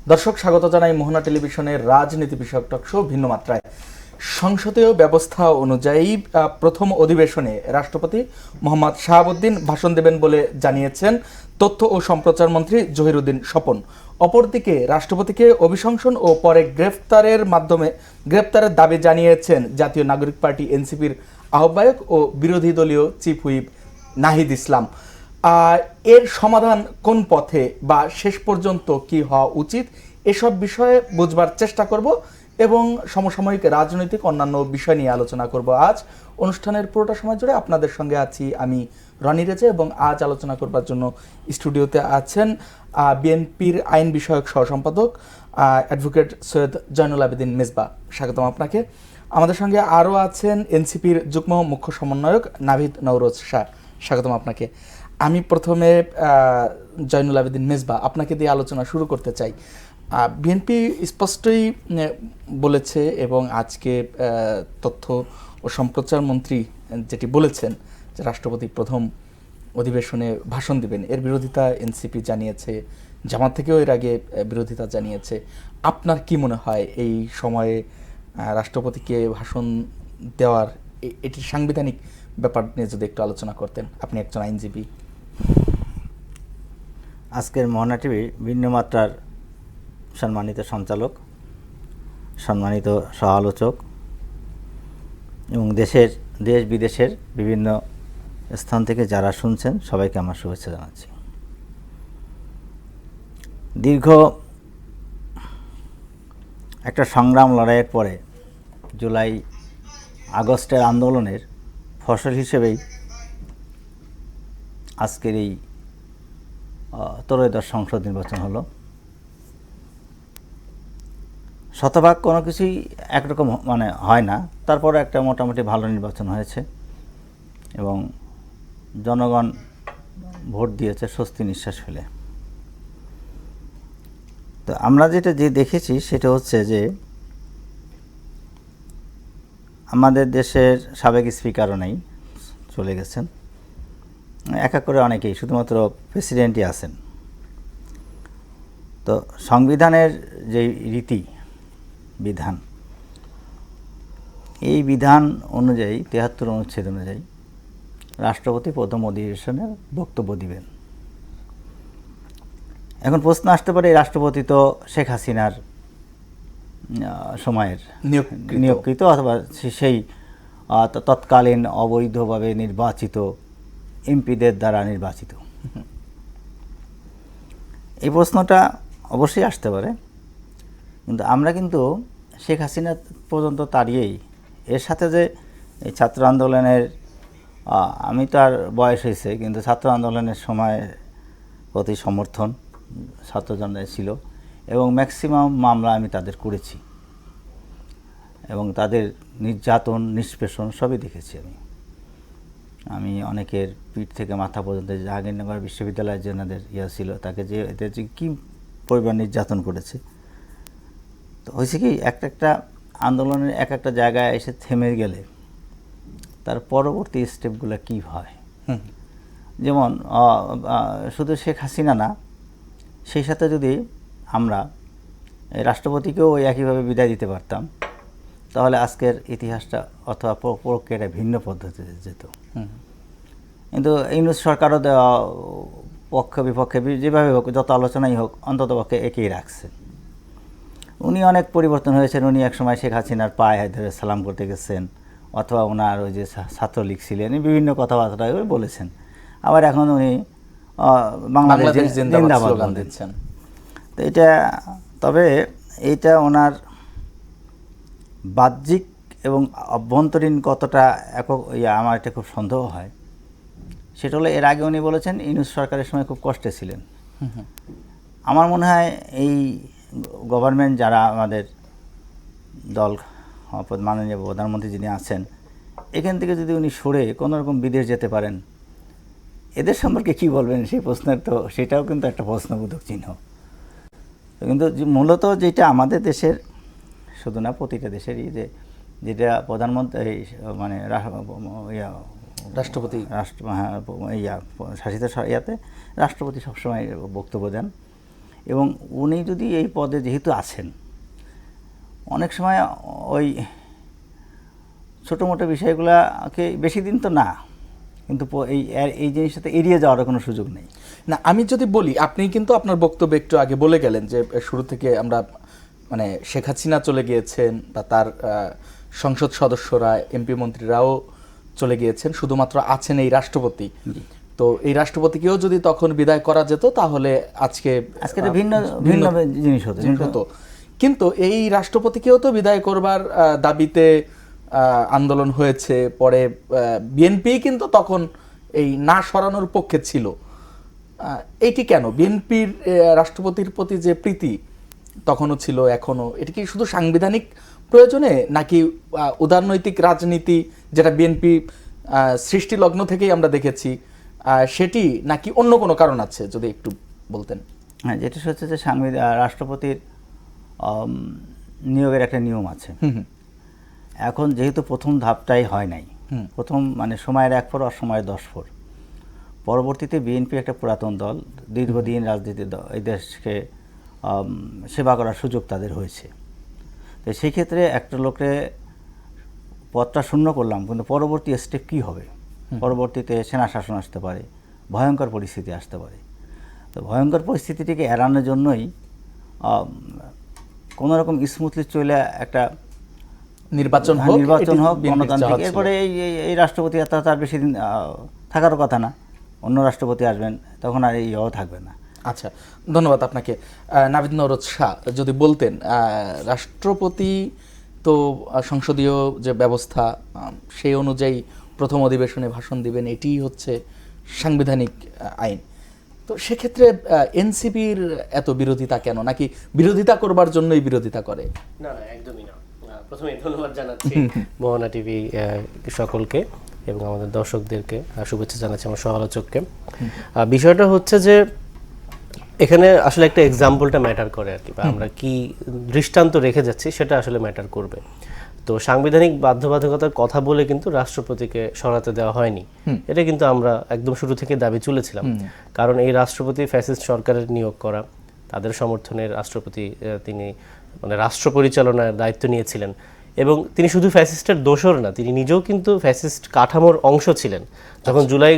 দর্শক, স্বাগত জানাই মোহনা টেলিভিশনের রাজনীতি বিষয়ক টকশো ভিন্ন মাত্রায়। সংসদীয় ব্যবস্থা অনুযায়ী প্রথম অধিবেশনে রাষ্ট্রপতি মোহাম্মদ শাহাবুদ্দিন ভাষণ দেবেন বলে জানিয়েছেন তথ্য ও সম্প্রচার মন্ত্রী জহিরুদ্দিন স্বপন। অপরদিকে রাষ্ট্রপতিকে অভিশংসন ও পরে গ্রেফতারের দাবি জানিয়েছেন জাতীয় নাগরিক পার্টি এনসিপির আহ্বায়ক ও বিরোধী দলীয় চিফ হুইপ নাহিদ ইসলাম। এর সমাধান কোন পথে বা শেষ পর্যন্ত কি হওয়া উচিত, এসব বিষয়ে বুঝবার চেষ্টা করব এবং সমসাময়িক রাজনৈতিক অন্যান্য বিষয় নিয়ে আলোচনা করব। আজ অনুষ্ঠানের পুরোটা সময় জুড়ে আপনাদের সঙ্গে আছি আমি রনি রেজা, এবং আজ আলোচনা করবার জন্য স্টুডিওতে আছেন বিএনপির আইন বিষয়ক সহ সম্পাদক অ্যাডভোকেট সৈয়দ জয়নুল আবেদিন মেজবা। স্বাগতম আপনাকে। আমাদের সঙ্গে আরও আছেন এনসিপির যুগ্ম মুখ্য সমন্বয়ক নাভিদ নওরোজ শাহ। স্বাগতম আপনাকে। আমি প্রথমে জয়নুল আবেদিন মেজবা আপনাকে দিয়ে আলোচনা শুরু করতে চাই। বিএনপি স্পষ্টই বলেছে এবং আজকে তথ্য ও সম্প্রচার মন্ত্রী যেটি বলেছেন যে রাষ্ট্রপতি প্রথম অধিবেশনে ভাষণ দিবেন, এর বিরোধিতা এনসিপি জানিয়েছে, জামাত থেকেও এর আগে বিরোধিতা জানিয়েছে। আপনার কি মনে হয় এই সময়ে রাষ্ট্রপতিকে ভাষণ দেওয়ার এটির সাংবিধানিক ব্যাপার নিয়ে যদি একটু আলোচনা করতেন? আপনি একজন আইনজীবী। আজকের মোহনা টিভি ভিন্ন মাত্রার সম্মানিত সঞ্চালক, সম্মানিত সহ আলোচক এবং দেশ বিদেশের বিভিন্ন স্থান থেকে যারা শুনছেন সবাইকে আমার শুভেচ্ছা জানাচ্ছি। দীর্ঘ একটা সংগ্রাম লড়াইয়ের পরে জুলাই আগস্টের আন্দোলনের ফসল হিসেবেই আজকের এই ত্রয়োদশ সংসদ নির্বাচন হলো। শতভাগ কোনো কিছুই একরকম হয় না, তারপরে একটা মোটামুটি ভালো নির্বাচন হয়েছে এবং জনগণ ভোট দিয়েছে স্বস্তি নিঃশ্বাস ফেলে। তো আমরা যেটা দেখেছি সেটা হচ্ছে যে আমাদের দেশের সাবেক স্পিকারও নেই, চলে গেছেন। এক এক করে অনেকেই, শুধুমাত্র প্রেসিডেন্টই আছেন। তো সংবিধানের যে বিধান, এই বিধান অনুযায়ী ৭৩ অনুচ্ছেদ অনুযায়ী রাষ্ট্রপতি প্রথম অধিবেশনে বক্তব্য দিবেন। এখন প্রশ্ন আসতে পারে, রাষ্ট্রপতি তো শেখ হাসিনার সময়ের নিয়োগকৃত অথবা সেই তৎকালীন অবৈধভাবে নির্বাচিত এমপিদের দ্বারা নির্বাচিত। এই প্রশ্নটা অবশ্যই আসতে পারে, কিন্তু আমরা কিন্তু শেখ হাসিনা পর্যন্ত তাড়িয়েই এর সাথে যে এই ছাত্র আন্দোলনের, আমি তো আর বয়স হয়েছে, কিন্তু ছাত্র আন্দোলনের সময় প্রতি সমর্থন ছাত্রজনদের ছিল এবং ম্যাক্সিমাম মামলা আমি তাদের করেছি এবং তাদের নির্যাতন নিষ্পেষণ সবই দেখেছি। আমি অনেকের পিঠ থেকে মাথা পর্যন্ত, জাহাঙ্গীরনগর বিশ্ববিদ্যালয়ের যে ওনাদের ছিল, তাকে যে এদের যে কী পরিমাণ নির্যাতন করেছে। তো হয়েছে কি, একটা আন্দোলনের একটা জায়গায় এসে থেমে গেলে তার পরবর্তী স্টেপগুলো কী হয়, যেমন শুধু শেখ হাসিনা না, সেই সাথে যদি আমরা রাষ্ট্রপতিকেও ওই একইভাবে বিদায় দিতে পারতাম, তাহলে আজকের ইতিহাসটা অথবা প্রক্রিয়াটা ভিন্ন পদ্ধতিতে যেত। কিন্তু ইউনূস সরকারও পক্ষ বিপক্ষে যেভাবে হোক, যত আলোচনাই হোক, অন্ততপক্ষে একই রাখছেন। উনি অনেক পরিবর্তন হয়েছেন। উনি একসময় শেখ হাসিনার পায়ে ধরে সালাম করতে গেছেন, অথবা ওনার ওই যে ছাত্রলীগ ছিলেন, বিভিন্ন কথাবার্তা বলেছেন। আবার এখন উনি বাংলাদেশ জিন্দাবাদ দিচ্ছেন। তো তবে এইটা ওনার বাহ্যিক এবং অভ্যন্তরীণ কতটা আমার এটা খুব সন্দেহ হয়। সেটা হলো, এর আগে উনি বলেছেন ইউনূস সরকারের সময় খুব কষ্টে ছিলেন। আমার মনে হয় এই গভর্নমেন্ট, যারা আমাদের দল, মাননীয় প্রধানমন্ত্রী যিনি আছেন, এখান থেকে যদি উনি সরে কোনো রকম বিদেশ যেতে পারেন, এদের সম্পর্কে কী বলবেন সেই প্রশ্নের, তো সেটাও কিন্তু একটা প্রশ্নবোধক চিহ্ন। কিন্তু মূলত যেটা আমাদের দেশের, শুধু না প্রতিটা দেশেরই, যেটা প্রধানমন্ত্রী রাষ্ট্রপতি শাসিত ইয়াতে রাষ্ট্রপতি সবসময় বক্তব্য দেন এবং উনি যদি এই পদে যেহেতু আছেন, অনেক সময় ওই ছোটো মোটো বিষয়গুলোকে বেশি দিন তো না, কিন্তু এই জিনিসটাতে এড়িয়ে যাওয়ার কোনো সুযোগ নেই। না, আমি যদি বলি, আপনি কিন্তু আপনার বক্তব্য একটু আগে বলে গেলেন যে শুরু থেকে আমরা মানে শেখ হাসিনা চলে গিয়েছেন বা তার সংসদ সদস্যরা, এমপি মন্ত্রীরাও চলে গিয়েছেন, শুধুমাত্র আছেন এই রাষ্ট্রপতি। তো এই রাষ্ট্রপতিকেও যদি তখন বিদায় করা যেত তাহলে আজকে ভিন্ন ভিন্ন জিনিস হতো। কিন্তু এই রাষ্ট্রপতিকেও তো বিদায় করবার দাবিতে আন্দোলন হয়েছে, পরে বিএনপি কিন্তু তখন এই না সরানোর পক্ষে ছিল। এইটি কেন? বিএনপির রাষ্ট্রপতির প্রতি যে প্রীতি তখনও ছিল, এখনো, এটি কি শুধু সাংবিধানিক প্রয়োজনে, নাকি উদারনৈতিক রাজনীতি যেটা বিএনপি সৃষ্টি লগ্ন থেকেই আমরা দেখেছি সেটি, নাকি অন্য কোনো কারণ আছে? যদি একটু বলতেন। হ্যাঁ, যেটা হচ্ছে যে রাষ্ট্রপতির নিয়োগের একটা নিয়ম আছে। এখন যেহেতু প্রথম ধাপটাই হয় নাই, প্রথম মানে সময়ের 1 ফোর অসময়ের 10 ফোর, পরবর্তীতে বিএনপি একটা পুরাতন দল, দীর্ঘদিন রাজনীতি এই দেশকে সেবা করার সুযোগ তাদের হয়েছে। তো সেই ক্ষেত্রে একটা লোকে পদটা শূন্য করলাম, কিন্তু পরবর্তী স্টেপ কী হবে? পরবর্তীতে সেনা শাসন আসতে পারে, ভয়ঙ্কর পরিস্থিতি আসতে পারে। তো ভয়ঙ্কর পরিস্থিতিটিকে এড়ানোর জন্যই কোনোরকম স্মুথলি চলে একটা নির্বাচন হোক গণতান্ত্রিক, এরপরে এই রাষ্ট্রপতি তার বেশি দিন থাকারও কথা না, অন্য রাষ্ট্রপতি আসবেন, তখন আর এইও থাকবে না। আচ্ছা, ধন্যবাদ আপনাকে। নাভিদ নওরোজ শাহ, যদি বলতেন, রাষ্ট্রপতি তো সংসদীয় যে ব্যবস্থা সেই অনুযায়ী প্রথম অধিবেশনে ভাষণ দিবেন, এটিই হচ্ছে সাংবিধানিক আইন। তো সেক্ষেত্রে এনসিপির এত বিরোধিতা কেন? নাকি বিরোধিতা করবার জন্যই বিরোধিতা করে? না, একদমই না। প্রথমে ধন্যবাদ জানাচ্ছি মোহনা টিভি সকলকে এবং আমাদের দর্শকদেরকে শুভেচ্ছা জানাচ্ছি, আমার সহ-আলোচককে। বিষয়টা হচ্ছে যে এখানে আসলে একটা এক্সাম্পলটা ম্যাটার করে আর কি, বা আমরা কি দৃষ্টান্ত রেখে যাচ্ছি সেটা আসলে ম্যাটার করবে। তো সাংবিধানিক বাধ্যবাধকতার কথা বলে কিন্তু রাষ্ট্রপতিকে সরাতে দেওয়া হয়নি, এটা কিন্তু আমরা একদম শুরু থেকে দাবি তুলেছিলাম। কারণ এই রাষ্ট্রপতি ফ্যাসিস্ট সরকারের নিয়োগ করা, তাদের সমর্থনের রাষ্ট্রপতি, তিনি মানে রাষ্ট্র পরিচালনার দায়িত্ব নিয়েছিলেন, এবং তিনি শুধু ফ্যাসিস্টের দোসর না, তিনি নিজেও কিন্তু ফ্যাসিস্ট কাঠামোর অংশ ছিলেন। যখন জুলাই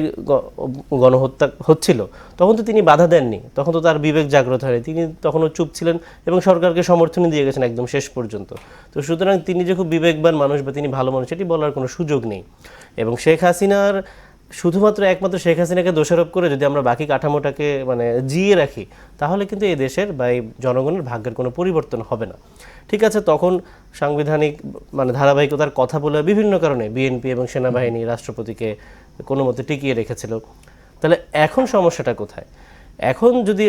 গণহত্যা হচ্ছিল তখন তো তিনি বাধা দেননি, তখন তো তার বিবেক জাগ্রত হয়নি, তিনি তখনও চুপ ছিলেন এবং সরকারকে সমর্থনই দিয়ে গেছেন একদম শেষ পর্যন্ত। তো সুতরাং তিনি যে খুব বিবেকবান মানুষ বা তিনি ভালো মানুষ এটি বলার কোনো সুযোগ নেই। এবং শেখ হাসিনার শুধুমাত্র একমাত্র শেখ হাসিনাকে দোষারোপ করে যদি আমরা বাকি কাঠামোটাকে মানে জিয়ে রাখি, তাহলে কিন্তু এই দেশের বা এই জনগণের ভাগ্যের কোনো পরিবর্তন হবে না। ঠিক আছে, তখন সাংবিধানিক মানে ধারাবাহিকতার কথা বলে বিভিন্ন কারণে বিএনপি এবং সেনাবাহিনী রাষ্ট্রপতিকে কোনো মতে টিকিয়ে রেখেছিল। তাহলে এখন সমস্যাটা কোথায়? এখন যদি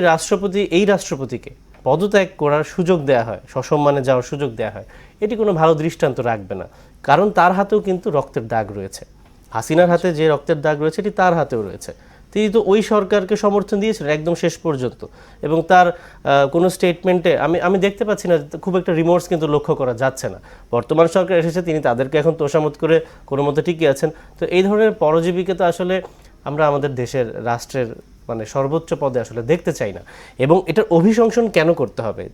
এই রাষ্ট্রপতিকে পদত্যাগ করার সুযোগ দেওয়া হয়, সসম্মানে যাওয়ার সুযোগ দেওয়া হয়, এটি কোনো ভালো দৃষ্টান্ত রাখবে না। কারণ তার হাতেও কিন্তু রক্তের দাগ রয়েছে, হাসিনার হাতে যে রক্তের দাগ রয়েছে এটি তার হাতেও রয়েছে। তিনি তো ওই সরকারকে সমর্থন দিয়েছিলেন একদম শেষ পর্যন্ত, এবং তার কোনো স্টেটমেন্টে আমি দেখতে পাচ্ছি না, খুব একটা রিমোর্স কিন্তু লক্ষ্য করা যাচ্ছে না। বর্তমান সরকার এসেছে, তিনি তাদেরকে এখন তোষামত করে কোনো মতো টিকে আছেন। তো এই ধরনের পরজীবীকে তো আসলে আমরা আমাদের দেশের রাষ্ট্রের মানে সর্বোচ্চ পদে আসলে দেখতে চাই না। এবং এটার অভিশংসন কেন করতে হবে?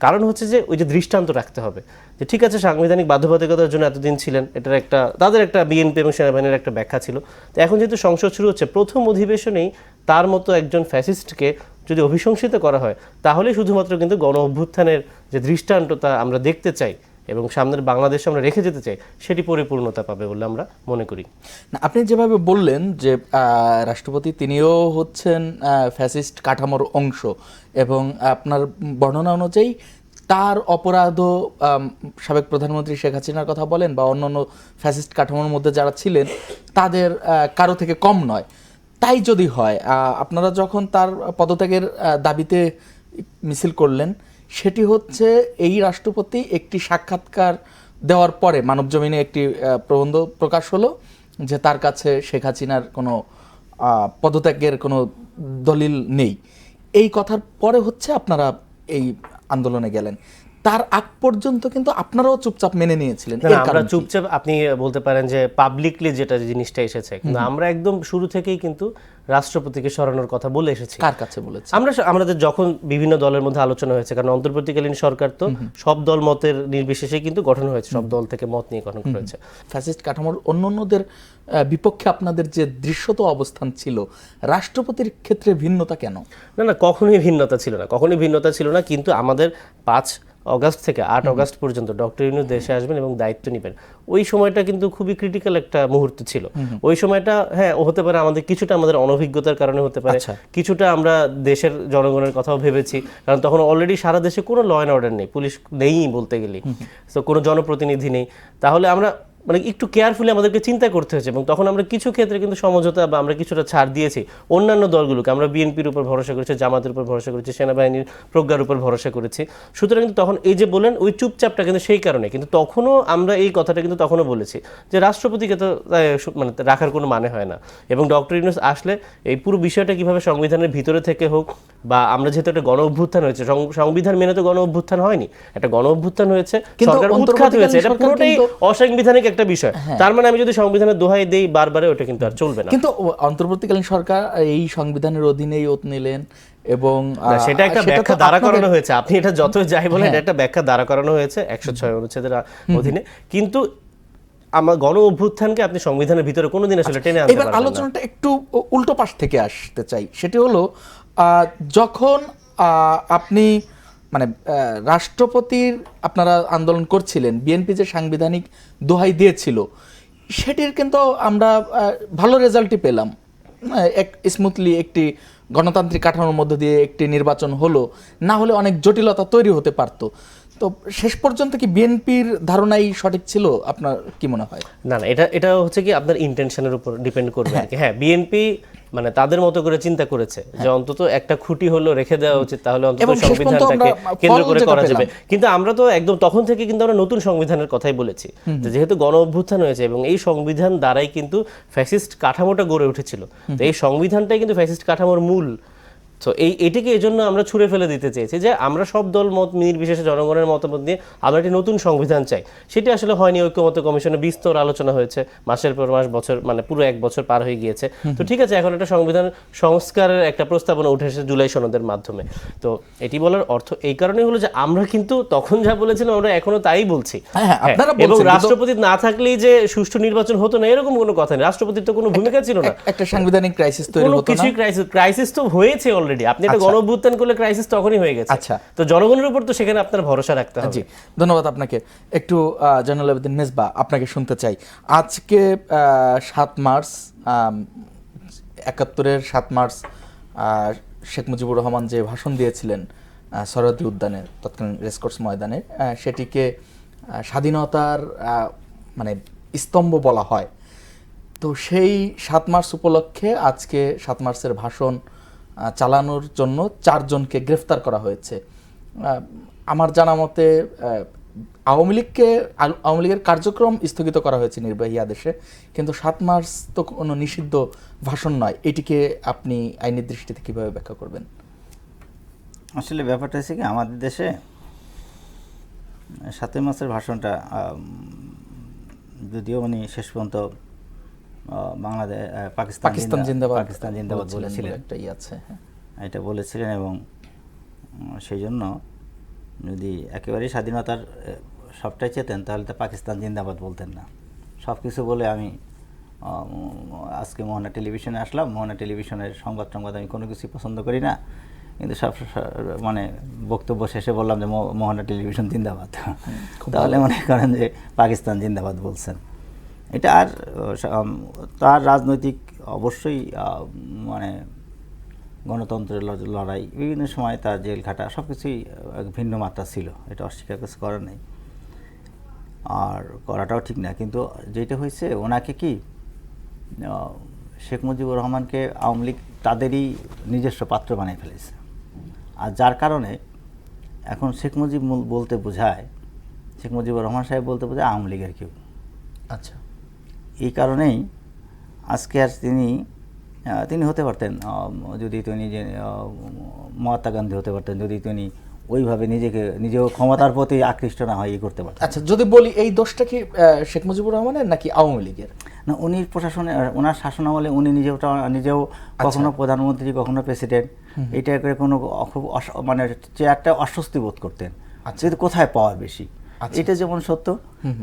কারণ হচ্ছে যে ওই যে দৃষ্টান্ত রাখতে হবে যে ঠিক আছে, সাংবিধানিক বাধ্যবাধকতার জন্য এতদিন ছিলেন, এটার একটা তাদের একটা বিএনপি এবং সেনাবাহিনীর একটা ব্যাখ্যা ছিল। তো এখন যেহেতু সংসদ শুরু হচ্ছে, প্রথম অধিবেশনেই তার মতো একজন ফ্যাসিস্টকে যদি অভিশংসিত করা হয়, তাহলে শুধুমাত্র কিন্তু গণ অভ্যুত্থানের যে দৃষ্টান্তটা আমরা দেখতে চাই এবং সামনের বাংলাদেশে আমরা রেখে যেতে চাই, সেটি পরিপূর্ণতা পাবে বলে আমরা মনে করি। না, আপনি যেভাবে বললেন যে রাষ্ট্রপতি তিনিও হচ্ছেন ফ্যাসিস্ট কাঠামোর অংশ, এবং আপনার বর্ণনা অনুযায়ী তার অপরাধও সাবেক প্রধানমন্ত্রী শেখ হাসিনার কথা বলেন বা অন্যান্য ফ্যাসিস্ট কাঠামোর মধ্যে যারা ছিলেন তাদের কারো থেকে কম নয়। তাই যদি হয়, আপনারা যখন তার পদত্যাগের দাবিতে মিছিল করলেন, সেটি হচ্ছে এই রাষ্ট্রপতি একটি সাক্ষাৎকার দেওয়ার পরে মানবজমিনে একটি প্রবন্ধ প্রকাশ হলো যে তার কাছে শেখ হাসিনার কোনো পদত্যাগের কোনো দলিল নেই। এই কথার পরে হচ্ছে আপনারা এই আন্দোলনে গেলেন। তার আগ পর্যন্ত কিন্তু আপনারাও চুপচাপ মেনে নিয়েছিলেন। না, এর আমরা কারণ কি? চুপচাপ, আপনি বলতে পারেন যে পাবলিকলি যেটা জিনিসটা এসেছে, কিন্তু আমরা একদম শুরু থেকেই কিন্তু রাষ্ট্রপতিকে সরানোর কথা বলে এসেছি। কার কাছে বলেছে? আমাদের যখন বিভিন্ন দলের মধ্যে আলোচনা হয়েছে, কারণ অন্তর্বর্তীকালীন সরকার তো সব দল মতের নির্বিশেষে কিন্তু গঠন হয়েছে, সব দল থেকে মত নিয়ে গঠন করেছে। ফ্যাসিস্ট কাঠামোর অন্যান্যদের বিপক্ষে আপনাদের যে দৃশ্যত অবস্থান ছিল, রাষ্ট্রপতির ক্ষেত্রে ভিন্নতা কেন? না, কখনোই ভিন্নতা ছিল না, কখনোই ভিন্নতা ছিল না। কিন্তু আমাদের 5 অগাস্ট থেকে 8 অগাস্ট পর্যন্ত ডক্টর ইউনূস দেশে আসবেন এবং দায়িত্ব নেবেন, ওই সময়টা কিন্তু খুবই ক্রিটিক্যাল একটা মুহূর্ত ছিল। ওই সময়টা হ্যাঁ হতে পারে কিছুটা আমাদের অনভিজ্ঞতার কারণে হতে পারে, কিছুটা আমরা দেশের জনগণের কথাও ভেবেছি, কারণ তখন অলরেডি সারা দেশে কোনো ল অ্যান্ড অর্ডার নেই, পুলিশ নেই বলতে গেলে, তো কোনো জনপ্রতিনিধি নেই। তাহলে আমরা মানে একটু কেয়ারফুলি আমাদেরকে চিন্তা করতে হয়েছে, এবং তখন আমরা কিছু ক্ষেত্রে কিন্তু সমঝোতা বা আমরা কিছুটা ছাড় দিয়েছি অন্যান্য দলগুলোকে। আমরা বিএনপির উপর ভরসা করেছি, জামাতের উপর ভরসা করেছি, সেনাবাহিনীর প্রজ্ঞার উপর ভরসা করেছি। সুতরাং কিন্তু তখন এই যে বলেন ওই চুপচাপটা কিন্তু সেই কারণে, কিন্তু তখনও আমরা এই কথাটা কিন্তু তখনও বলেছি যে রাষ্ট্রপতিকে তো মানে রাখার কোনো মানে হয় না, এবং ডক্টর ইউনূস আসলে এই পুরো বিষয়টা কিভাবে সংবিধানের ভিতরে থেকে হোক, বা আমরা যেহেতু একটা গণ অভ্যুত্থান হয়েছে, সংবিধান মেনে তো গণ অভ্যুত্থান হয়নি, একটা গণ অভ্যুত্থান হয়েছে, সরকার উৎখাত হয়েছে, এটা পুরোটাই অসাংবিধানিক একটা বিষয়। তার মানে আমি যদি সংবিধানের দোহাই দেই বারবারে, ওটা কিন্তু আর চলবে না। কিন্তু অন্তর্বর্তীকালীন সরকার এই সংবিধানের অধীনেই ওত নিলেন, এবং সেটা একটা ব্যাখ্যা দাঁড়া করানো হয়েছে। আপনি এটা যত যাই বলেন, এটা একটা ব্যাখ্যা দাঁড়া করানো হয়েছে 106 অনুচ্ছেদের অধীনে, কিন্তু আমার গণ অভ্যুত্থানকে আপনি সংবিধানের ভিতরে কোনোদিন আসলে টেনে আনতে এবার পারবেন না। আলোচনাটা একটু উল্টো পাশ থেকে আসতে চাই। সেটি হলো যখন আপনি মানে রাষ্ট্রপতির আপনারা আন্দোলন করছিলেন, বিএনপি যে সাংবিধানিক দোহাই দিয়েছিল, সেটির কিন্তু আমরা ভালো রেজাল্টই পেলাম। এক স্মুথলি একটি গণতান্ত্রিক কাঠামোর মধ্য দিয়ে একটি নির্বাচন হলো, না হলে অনেক জটিলতা তৈরি হতে পারতো। তো শেষ পর্যন্ত কি বিএনপির ধারণাই সঠিক ছিল, আপনার কি মনে হয়? না, এটা হচ্ছে কি আপনার ইন্টেনশনের উপর ডিপেন্ড করবে আর কি। হ্যাঁ, বিএনপি মানে তাদের মতো করে চিন্তা করেছে যে অন্তত একটা খুঁটি হলো রেখে দেওয়া উচিত, তাহলে অন্তত সংবিধানটাকে কেন্দ্র করে করা যাবে। কিন্তু আমরা তো একদম তখন থেকে কিন্তু আমরা নতুন সংবিধানের কথাই বলেছি, যেহেতু গণ অভ্যুত্থান হয়েছে এবং এই সংবিধান দ্বারাই কিন্তু ফ্যাসিস্ট কাঠামোটা গড়ে উঠেছিল, তো এই সংবিধানটাই কিন্তু ফ্যাসিস্ট কাঠামোর মূল। তো এটিকে এই জন্য আমরা ছুঁড়ে ফেলে দিতে চেয়েছি যে আমরা সব দল মত নির্বিশেষে জনগণের মতামত নিয়ে আমরা একটি নতুন সংবিধান চাই। সেটি আসলে হয়নি। ঐক্যমত্য কমিশনে বিস্তর আলোচনা হয়েছে, মাসের পর মাস, বছর, মানে পুরো 1 বছর পার হয়ে গিয়েছে। তো ঠিক আছে, এখন একটা সংবিধান সংস্কারের একটা প্রস্তাবনা উঠে এসেছে জুলাই সনদের মাধ্যমে। তো এটি বলার অর্থ এই কারণেই হলো যে আমরা কিন্তু তখন যা বলেছিলাম আমরা এখনো তাই বলছি, এবং রাষ্ট্রপতি না থাকলেই যে সুষ্ঠু নির্বাচন হতো না এরকম কোনো কথা নেই। রাষ্ট্রপতির তো কোনো ভূমিকা ছিল না, একটা সাংবিধানিক ক্রাইসিস তৈরি হতো না, ক্রাইসিস তো হয়েছে অলরেডি। আপনি একটা গণ অভ্যুত্থান করলে ক্রাইসিস তখনই হয়ে গেছে। আচ্ছা, তো জনগণের উপর তো সেখানে আপনার ভরসা রাখতে হবে। জি, ধন্যবাদ আপনাকে। একটু জয়নুল আবেদিন মেজবা, আপনাকে শুনতে চাই। আজকে 7 মার্চ, 71-এর 7 মার্চ শেখ মুজিবুর রহমান যে ভাষণ দিয়েছিলেন সরোয়ার্দী উদ্যানে, তৎকালীন রেসকোর্স ময়দানে, সেটিকে স্বাধীনতার মানে স্তম্ভ বলা হয়। তো সেই 7 মার্চ উপলক্ষে আজকে 7 মার্চের ভাষণ চালানোর জন্য 4 জনকে গ্রেফতার করা হয়েছে। আমার জানা মতে আওয়ামী লীগের কার্যক্রম স্থগিত করা হয়েছে নির্বাহী আদেশে, কিন্তু 7 মার্চ তো কোনো নিষিদ্ধ ভাষণ নয়। এটিকে আপনি আইনের দৃষ্টিতে কিভাবে ব্যাখ্যা করবেন? আসলে ব্যাপারটা হচ্ছে কি, আমাদের দেশে 7 মার্চের ভাষণটা যদিও মানে শেষ পর্যন্ত বাংলাদেশ পাকিস্তান জিন্দাবাদ বলেছিলেন, একটাই আছে, এটা বলেছিলেন, এবং সেই জন্য যদি একেবারেই স্বাধীনতার সবটাই চেতেন তাহলে তো পাকিস্তান জিন্দাবাদ বলতেন না। সব কিছু বলে আমি আজকে মোহনা টেলিভিশনে আসলাম। মোহনা টেলিভিশনের সংবাদ আমি কোনো কিছুই পছন্দ করি না, কিন্তু সব মানে বক্তব্য শেষে বললাম যে মোহনা টেলিভিশন জিন্দাবাদ, তাহলে মনে করেন যে পাকিস্তান জিন্দাবাদ বলছেন। এটা আর তার রাজনৈতিক অবশ্যই মানে গণতন্ত্রের লড়াই, বিভিন্ন সময় তার জেল খাটা সব কিছুই ভিন্ন মাত্রা ছিল, এটা অস্বীকার কিছু করার নেই, আর করাটাও ঠিক না। কিন্তু যেটা হয়েছে, ওনাকে কি শেখ মুজিবুর রহমানকে আওয়ামী লীগ তাদেরই নিজস্ব পাত্র বানিয়ে ফেলেছে, আর যার কারণে এখন শেখ মুজিবুর রহমান সাহেব বলতে বোঝায় আওয়ামী লীগের কেউ। আচ্ছা, এই কারণেই আজকে আর তিনি হতে পারতেন, যদি তিনি যে মহাত্মা গান্ধী হতে পারতেন, যদি তিনি ওইভাবে নিজেও ক্ষমতার প্রতি আকৃষ্ট না হয় করতে পারতেন। আচ্ছা, যদি বলি এই দোষটা কি শেখ মুজিবুর রহমানের নাকি আওয়ামী লীগের? না, উনি প্রশাসনে ওনার শাসনামলে উনি নিজেও কখনো প্রধানমন্ত্রী কখনো প্রেসিডেন্ট, এটা করে কোনো খুব মানে যে একটা অস্বস্তি বোধ করতেন কিন্তু কোথায় পাওয়ার বেশি, এটা যেমন সত্য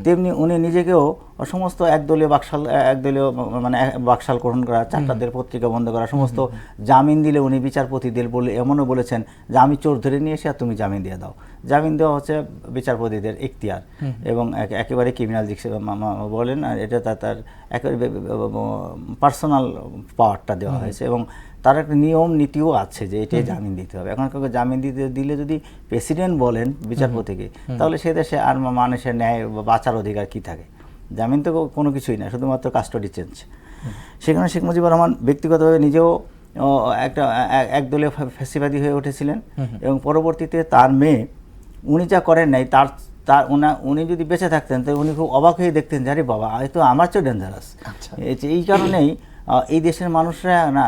তেমনি উনি নিজেকেও সমস্ত একদলীয় মানে বাকশাল গ্রহণ করা, চারটাদের পত্রিকা বন্ধ করা, সমস্ত জামিন দিলে উনি বিচারপতিদের বলে এমনও বলেছেন যে আমি চোর ধরে নিয়ে এসে আর তুমি জামিন দিয়ে দাও। জামিন দেওয়া হচ্ছে বিচারপতিদের এখতিয়ার এবং একেবারে ক্রিমিনাল বলেন, আর এটা তার একেবারে পার্সোনাল পাওয়ারটা দেওয়া হয়েছে এবং তার একটা নিয়ম নীতিও আছে যে এটাই জামিন দিতে হবে। এখন কাউকে জামিন দিলে যদি প্রেসিডেন্ট বলেন বিচারপতিকে, তাহলে সে দেশে আর মানুষের ন্যায় বা বাঁচার অধিকার কি থাকে? জামিন তো কোনো কিছুই না, শুধুমাত্র কাস্টডি চেঞ্জ। সেখানে শেখ মুজিবুর রহমান ব্যক্তিগতভাবে নিজেও একটা একদলীয় ফ্যাসিবাদী হয়ে উঠেছিলেন এবং পরবর্তীতে তার মেয়ে, উনি যা করেন নাই উনি যদি বেঁচে থাকতেন তো উনি খুব অবাক হয়ে দেখতেন যে আরে বাবা এই তো আমার চেয়ে ডেঞ্জারাস। এই কারণেই এই দেশের মানুষরা না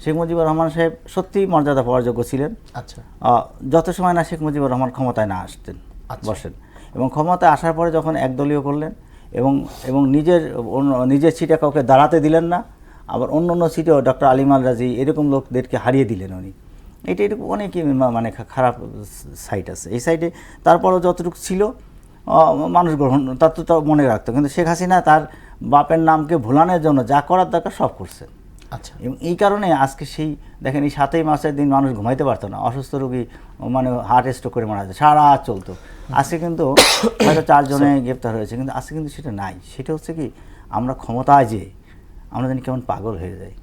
শেখ মুজিবুর রহমান সাহেব সত্যিই মর্যাদা পাওয়ার যোগ্য ছিলেন। আচ্ছা, যত সময় না শেখ মুজিবুর রহমান ক্ষমতায় না আসতেন, বসেন, এবং ক্ষমতায় আসার পরে যখন একদলীয় করলেন এবং নিজের সিটে কাউকে দাঁড়াতে দিলেন না, আবার অন্য সিটেও ডক্টর আলিম আল রাজি এরকম লোকদেরকে হারিয়ে দিলেন উনি। এটা অনেকই মানে খারাপ সাইড আছে এই সাইডে। তারপরও যতটুকু ছিল মানুষ গ্রহণ তার তো মনে রাখতো, কিন্তু শেখ হাসিনা তার বাপের নামকে ভোলানোর জন্য যা করার দরকার সব করছেন। আচ্ছা, এবং এই কারণে আজকে দেখেন এই 7ই মার্চের দিন মানুষ ঘুমাইতে পারতো না, অসুস্থ রোগী মানে হার্ট স্ট্রোক করে মারা যায়, সারা রাত চলতো। আজকে কিন্তু হয়তো 4 জনে গ্রেপ্তার হয়েছে, কিন্তু আজকে কিন্তু সেটা নাই। সেটা হচ্ছে কি, আমরা ক্ষমতায় আমরা জানি কেমন পাগল হয়ে যাই।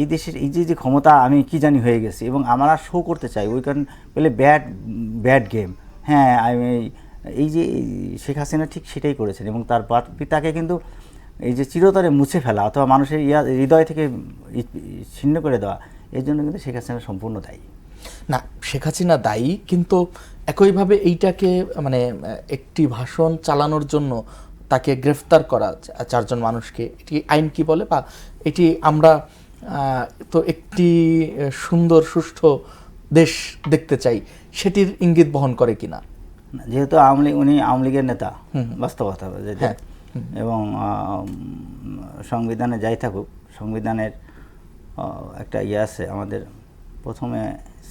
এই দেশের এই যে ক্ষমতা আমি কি জানি হয়ে গেছি এবং আমরা শো করতে চাই, ওই কারণ পেলে ব্যাড গেম। হ্যাঁ, এই যে শেখ হাসিনা ঠিক সেটাই করেছেন এবং তার পিতাকে কিন্তু এই যে চিরতরে মুছে ফেলা অথবা মানুষের হৃদয় থেকে ছিন্ন করে দেওয়া, এর জন্য কিন্তু শেখ হাসিনা সম্পূর্ণ দায়ী না। শেখ হাসিনা দায়ী, কিন্তু একইভাবে এইটাকে মানে একটি ভাষণ চালানোর জন্য তাকে গ্রেফতার করা 4 জন মানুষকে, এটি আইন কি বলে, বা এটি আমরা তো একটি সুন্দর সুষ্ঠু দেশ দেখতে চাই, সেটির ইঙ্গিত বহন করে কিনা? যেহেতু উনি আওয়ামী লীগের নেতা, বাস্তবতা যেটা, এবং সংবিধানে যাই থাকুক, সংবিধানের একটা আছে আমাদের। প্রথমে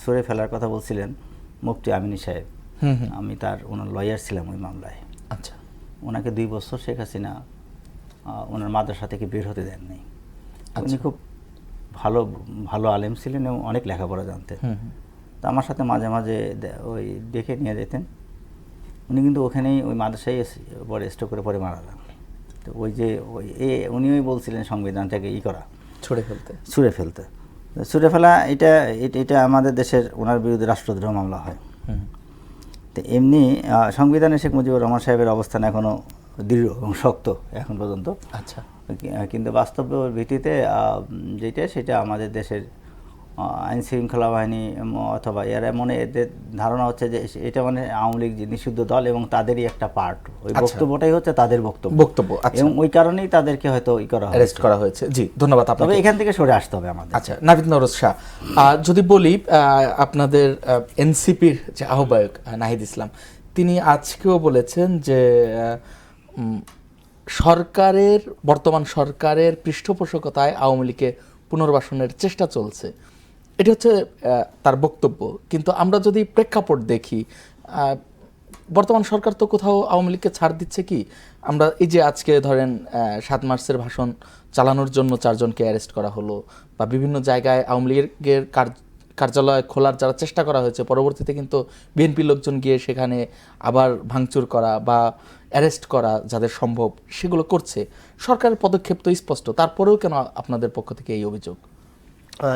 সরে ফেলার কথা বলছিলেন মুফতি আমিনী সাহেব, আমি ওনার লয়ার ছিলাম ওই মামলায়। আচ্ছা, ওনাকে 2 বছর শেখ হাসিনা ওনার মাদ্রাসা থেকে বের হতে দেন নাই। উনি খুব ভালো আলেম ছিলেন এবং অনেক লেখাপড়া জানতেন। তো আমার সাথে মাঝে মাঝে ওই দেখে নিয়ে যেতেন। উনি কিন্তু ওখানেই ওই মাদ্রাসায় পরে স্ট্রোক করে পরে মারা যান। তো উনিই বলছিলেন সংবিধানটাকে ছুঁড়ে ফেলা। এটা আমাদের দেশের ওনার বিরুদ্ধে রাষ্ট্রদ্রোহ মামলা হয়। তো এমনি সংবিধানে শেখ মুজিবুর রহমান সাহেবের অবস্থান এখনও দৃঢ় এবং শক্ত এখন পর্যন্ত। আচ্ছা, কিন্তু বাস্তব ভিত্তিতে সেটা আমাদের দেশের আইন শৃঙ্খলা বাহিনী অথবা এরা এদের ধারণা হচ্ছে যে এটা মানে আওয়ামী লীগ নিষিদ্ধ দল এবং তাদেরই একটা পার্ট, ওই বক্তব্যটাই হচ্ছে তাদের বক্তব্য। এবং ওই কারণেই তাদেরকে হয়তো অ্যারেস্ট করা হয়েছে। জি, ধন্যবাদ আপনাকে। তবে এখান থেকে সরে আসতে হবে আমাদের। আচ্ছা, নাভিদ নওরোজ শাহ, যদি বলি আপনাদের এনসিপির যে আহ্বায়ক নাহিদ ইসলাম, তিনি আজকেও বলেছেন যে বর্তমান সরকারের পৃষ্ঠপোষকতায় আওয়ামী লীগের পুনর্বাসনের চেষ্টা চলছে, এটি হচ্ছে তার বক্তব্য। কিন্তু আমরা যদি প্রেক্ষাপট দেখি, বর্তমান সরকার তো কোথাও আওয়ামী লীগকে ছাড় দিচ্ছে কি? আমরা এই যে আজকে ধরেন 7 মার্চের ভাষণ চালানোর জন্য 4 জনকে অ্যারেস্ট করা হলো, বা বিভিন্ন জায়গায় আওয়ামী লীগের কার্যালয় খোলার যারা চেষ্টা করা হয়েছে, পরবর্তীতে কিন্তু বিএনপি লোকজন গিয়ে সেখানে আবার ভাঙচুর করা বা অ্যারেস্ট করা যাদের সম্ভব সেগুলো করছে। সরকারের পদক্ষেপ তো স্পষ্ট, তারপরেও কেন আপনাদের পক্ষ থেকে এই অভিযোগ?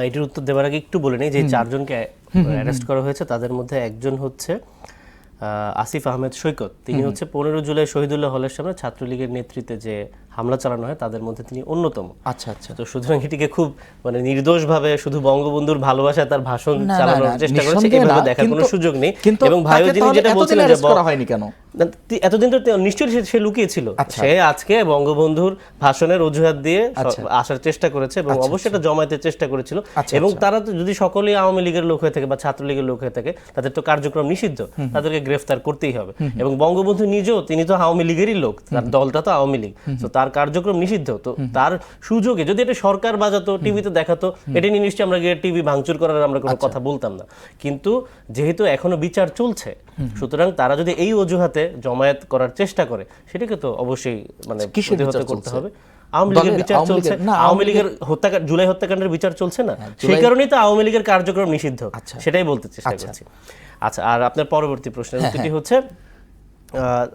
এটির উত্তর দেওয়ার আগে একটু বলে নেই যে 4 জনকে অ্যারেস্ট করা হয়েছে, তাদের মধ্যে একজন হচ্ছে আসিফ আহমেদ সৈকত। তিনি হচ্ছে 15 জুলাই শহীদুল্লাহ হলের সামনে ছাত্রলীগের নেতৃত্বে যে হামলা চালানো হয় তাদের মধ্যে তিনি অন্যতম। আচ্ছা আচ্ছা। তো সুতরাং এটিকে খুব মানে নির্দোষভাবে শুধু বঙ্গবন্ধুর ভালোবাসা তার ভাষণ না, চালানোর না, চেষ্টা করেছে, নিঃসন্দেহে এভাবে না, দেখার কোনো কিন্তু- সুযোগ নেই। কিন্তু এবং ভাইও তাকে যিনি তাহলে যেটা এতদিন বলছিলেন যে arrest করা হয়নি কেন? না, এতদিন তো নিশ্চয়ই সে লুকিয়ে ছিল। আচ্ছা। সে আজকে বঙ্গবন্ধুর ভাষণের অজুহাত দিয়ে আচ্ছা। আসার চেষ্টা করেছে এবং অবশ্যই এটা জমায়েতের চেষ্টা করেছিল। আচ্ছা, এবং আচ্ছা। তারা তো যদি সকলেই আওয়ামী লীগের লোক হয়ে থাকে বা ছাত্রলীগের লোক হয়ে থাকে, তাদের তো কার্যক্রম নিষিদ্ধ, তাদেরকে গ্রেফতার করতেই হবে। এবং বঙ্গবন্ধু নিজেও তিনি তো আওয়ামী লীগেরই লোক, তার দলটা তো আওয়ামী লীগ, তো তার কার্যক্রম নিষিদ্ধ। তো তার সুযোগে যদি এটা সরকার বাজাতো, টিভিতে দেখাতো, এটা নিয়ে নিশ্চয়ই আমরা গিয়ে টিভি ভাঙচুর করার আমরা কোনো কথা বলতাম না। কিন্তু যেহেতু এখনো বিচার চলছে, সুতরাং তারা যদি এই অজুহাতে জমায়েত করার চেষ্টা করে, সেটাকে তো অবশ্যই মানে কিসের প্রতিহত বিচার করতে চলছে? হবে। আওয়ামী লীগের দলের- বিচার আওয়ামী চলছে, লীগের- না, আওয়ামী লীগের হত্যাকাণ্ড, জুলাই হত্যাকাণ্ডের বিচার চলছে না, সেই কারণেই তো আওয়ামী লীগের কার্যক্রম নিষিদ্ধ, সেটাই বলতে চেষ্টা করছি। আচ্ছা, আর আপনার পরবর্তী প্রশ্নের উত্তরটি হচ্ছে